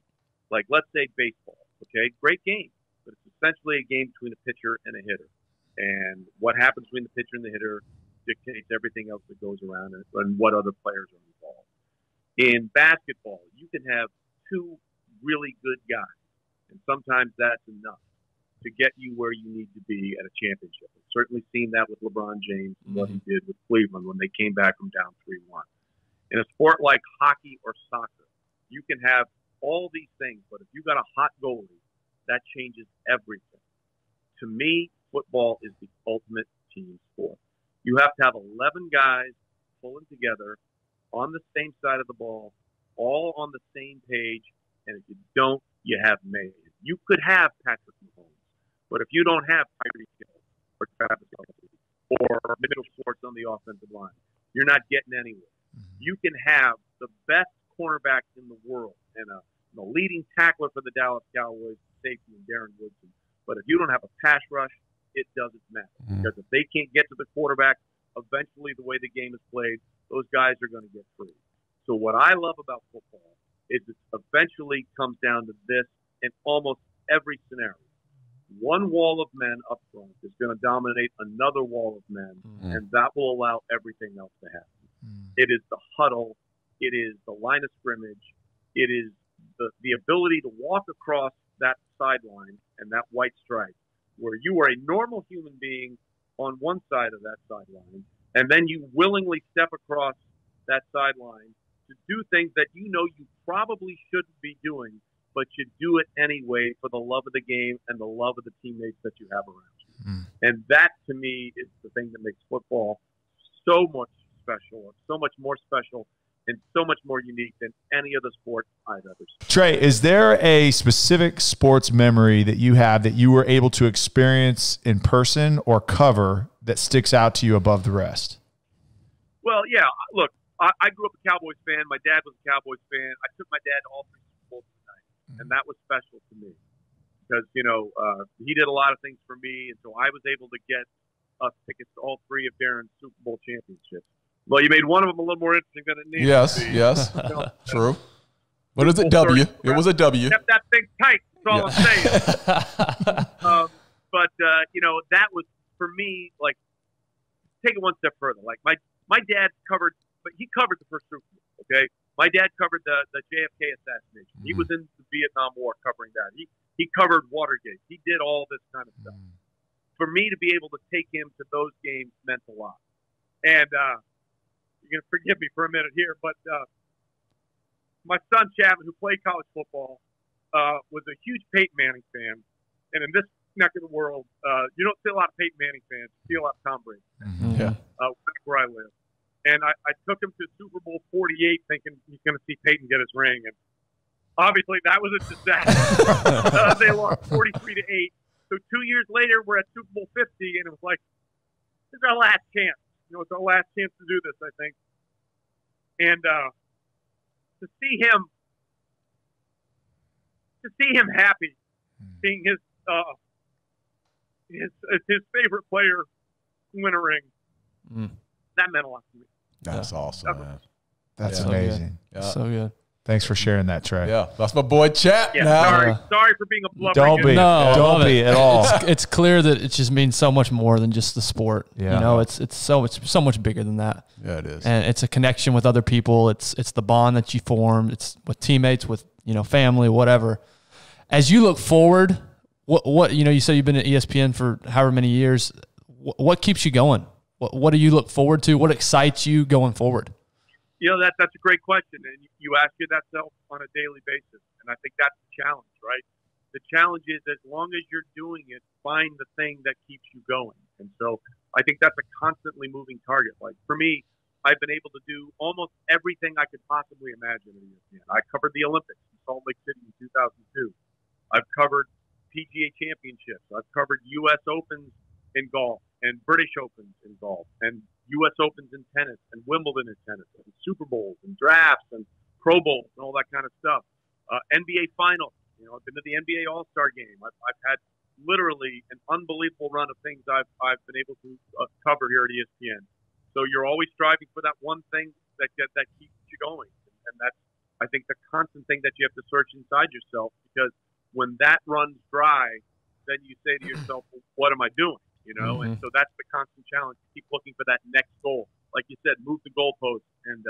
like let's say baseball, okay, great game, but it's essentially a game between a pitcher and a hitter, and what happens between the pitcher and the hitter dictates everything else that goes around it and what other players are involved. In basketball, you can have two really good guys, and sometimes that's enough to get you where you need to be at a championship. I've certainly seen that with LeBron James and what he did with Cleveland when they came back from down 3-1. In a sport like hockey or soccer, you can have all these things, but if you got a hot goalie, that changes everything. To me, football is the ultimate team sport. You have to have 11 guys pulling together on the same side of the ball, all on the same page, and if you don't, you have made. You could have Patrick Mahomes, but if you don't have Tyreek Hill or Travis Kelce or Mitchell Schwartz on the offensive line, you're not getting anywhere. You can have the best cornerback in the world and the leading tackler for the Dallas Cowboys, safety, and Darren Woodson, but if you don't have a pass rush, it doesn't matter. Because if they can't get to the quarterback, eventually the way the game is played, those guys are going to get free. So what I love about football is it eventually comes down to this in almost every scenario. One wall of men up front is going to dominate another wall of men, and that will allow everything else to happen. It is the huddle. It is the line of scrimmage. It is the ability to walk across that sideline and that white stripe where you are a normal human being on one side of that sideline, and then you willingly step across that sideline to do things that you know you probably shouldn't be doing, but you do it anyway for the love of the game and the love of the teammates that you have around you. And that, to me, is the thing that makes football so much special, so much more special, and so much more unique than any other sport I've ever seen. Trey, is there a specific sports memory that you have that you were able to experience in person or cover that sticks out to you above the rest? Well, yeah. Look, I grew up a Cowboys fan. My dad was a Cowboys fan. I took my dad to all 3 Super Bowls tonight, and that was special to me because, you know, he did a lot of things for me, and so I was able to get us tickets to all 3 of Darren's Super Bowl championships. Well, you made one of them a little more interesting than it needed to be. Yes, true. But it was a W. It was a W. Kept that thing tight. That's all I'm saying. But you know, that was for me. Like, take it one step further. Like my dad covered, but he covered the first Super Bowl. Okay, my dad covered the JFK assassination. He was in the Vietnam War covering that. He covered Watergate. He did all this kind of stuff. For me to be able to take him to those games meant a lot. And you're going to forgive me for a minute here, but my son Chapman, who played college football, was a huge Peyton Manning fan. And in this neck of the world, you don't see a lot of Peyton Manning fans. You see a lot of Tom Brady. Yeah. Back where I live. And I took him to Super Bowl 48 thinking he's going to see Peyton get his ring. And obviously that was a disaster. They lost 43-8. So 2 years later, we're at Super Bowl 50, and it was like, this is our last chance. You know, it's our last chance to do this, I think. And to see him happy, seeing his favorite player win a ring, that meant a lot to me. That's awesome, man. That's So amazing. good. So good. Thanks for sharing that, Trey. Yeah, that's my boy Chat. Yeah, now. sorry for being a blubber. Don't be. No, Don't be at all. It's clear that it just means so much more than just the sport. Yeah. You know, it's so much bigger than that. Yeah, it is. And it's a connection with other people. It's the bond that you form. It's with teammates, with family, whatever. As you look forward, what you said you've been at ESPN for however many years. What keeps you going? What do you look forward to? What excites you going forward? That's a great question, and you ask yourself on a daily basis, and I think that's the challenge, right? The challenge is, as long as you're doing it, find the thing that keeps you going. And so I think that's a constantly moving target. Like for me, I've been able to do almost everything I could possibly imagine in ESPN. I covered the Olympics in Salt Lake City in 2002. I've covered PGA championships. I've covered U.S. Opens in golf and British Opens in golf and U.S. Opens in tennis and Wimbledon in tennis and Super Bowls and drafts and Pro Bowls and all that kind of stuff. NBA Finals. I've been to the NBA All-Star Game. I've had literally an unbelievable run of things I've been able to cover here at ESPN. So you're always striving for that one thing that keeps you going, and that's, I think, the constant thing that you have to search inside yourself, because when that runs dry, then you say to yourself, well, what am I doing? And so that's the constant challenge. Keep looking for that next goal. Like you said, move the goalpost and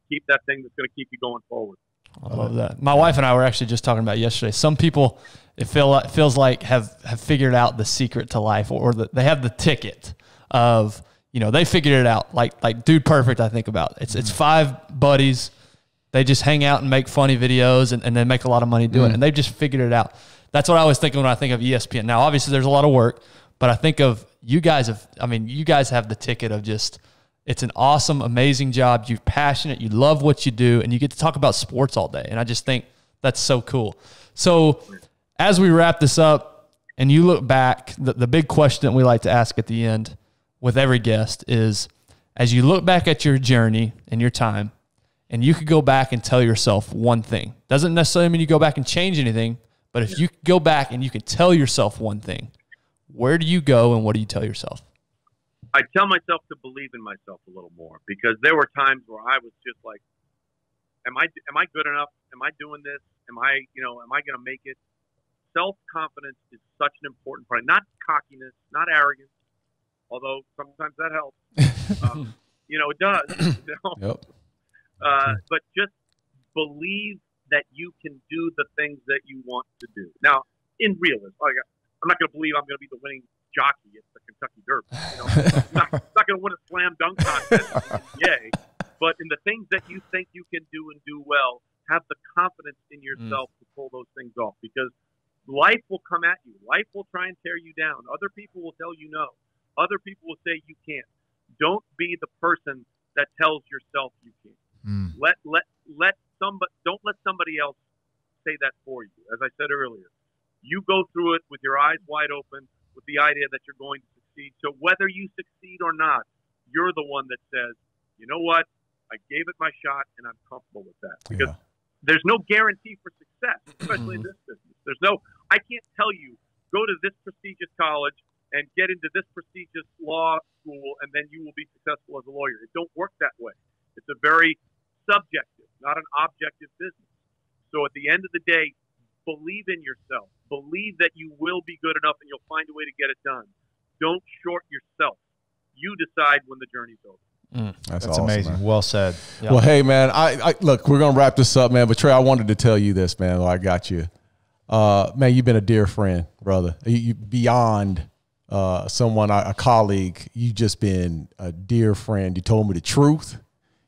keep that thing that's going to keep you going forward. I love that. My wife and I were actually just talking about yesterday. Some people, it feels like have figured out the secret to life, or they have the ticket of, they figured it out. Like Dude Perfect, I think about. It's 5 buddies. They just hang out and make funny videos and then make a lot of money doing it. And they've just figured it out. That's what I was thinking when I think of ESPN. Now, obviously, there's a lot of work, but I think of you guys have the ticket of just, it's an awesome, amazing job. You're passionate. You love what you do, and you get to talk about sports all day. And I just think that's so cool. So as we wrap this up and you look back, the big question that we like to ask at the end with every guest is, as you look back at your journey and your time, and you could go back and tell yourself one thing. Doesn't necessarily mean you go back and change anything, but if you go back and you could tell yourself one thing, where do you go and what do you tell yourself? I tell myself to believe in myself a little more, because there were times where I was just like, am I good enough? Am I doing this? Am I going to make it? Self-confidence is such an important part. Not cockiness, not arrogance, although sometimes that helps. It does. Yep. But just believe that you can do the things that you want to do. Now, in realism, I'm not going to believe I'm going to be the winning jockey at the Kentucky Derby. I'm not going to win a slam dunk contest. Yay. But in the things that you think you can do and do well, have the confidence in yourself to pull those things off, because life will come at you. Life will try and tear you down. Other people will tell you no. Other people will say you can't. Don't be the person that tells yourself you can't. Don't let somebody else say that for you. As I said earlier, you go through it with your eyes wide open, with the idea that you're going to succeed. So whether you succeed or not, you're the one that says, you know what, I gave it my shot and I'm comfortable with that. Because there's no guarantee for success, especially in this business. I can't tell you, go to this prestigious college and get into this prestigious law school and then you will be successful as a lawyer. It don't work that way. It's a very subjective, not an objective business. So at the end of the day, believe in yourself. Believe that you will be good enough and you'll find a way to get it done. Don't short yourself. You decide when the journey's over. That's awesome, amazing. man. Well said. Yeah. Well, hey, man, I look, we're going to wrap this up, man. But Trey, I wanted to tell you this, man. While I got you. Man, you've been a dear friend, brother. You beyond someone, a colleague, you just been a dear friend. You told me the truth.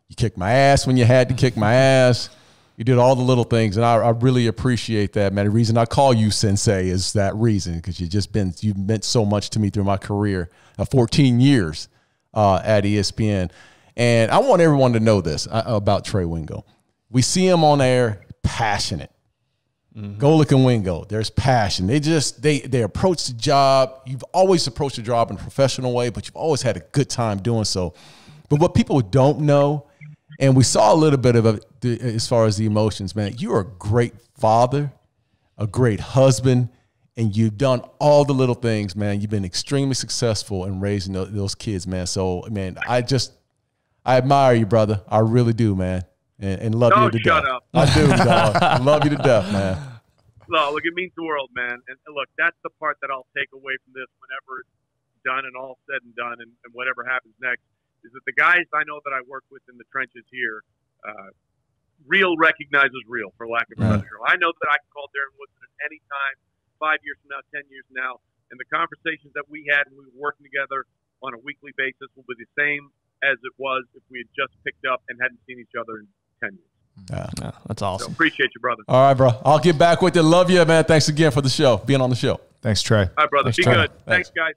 You kicked my ass when you had to kick my ass. You did all the little things, and I really appreciate that, man. The reason I call you Sensei is that reason, because you've meant so much to me through my career, 14 years at ESPN. And I want everyone to know this about Trey Wingo. We see him on air, passionate. Mm-hmm. Go look at Wingo. There's passion. They approach the job. You've always approached the job in a professional way, but you've always had a good time doing so. But what people don't know, and we saw a little bit of it as far as the emotions, man, you're a great father, a great husband, and you've done all the little things, man. You've been extremely successful in raising those kids, man. So, man, I admire you, brother. I really do, man. And love you to death. Up. I do, dog. I love you to death, man. No, look, it means the world, man. And look, that's the part that I'll take away from this whenever it's done and all said and done and whatever happens next, is that the guys I know that I work with in the trenches here, real recognizes real, for lack of a better term. I know that I can call Darren Woodson at any time, 5 years from now, 10 years from now, and the conversations that we had when we were working together on a weekly basis will be the same as it was if we had just picked up and hadn't seen each other in 10 years. Yeah, that's awesome. So appreciate you, brother. All right, bro. I'll get back with you. Love you, man. Thanks again for the show, being on the show. Thanks, Trey. All right, brother. Thanks, Be Trey. good. Thanks, Thanks, guys.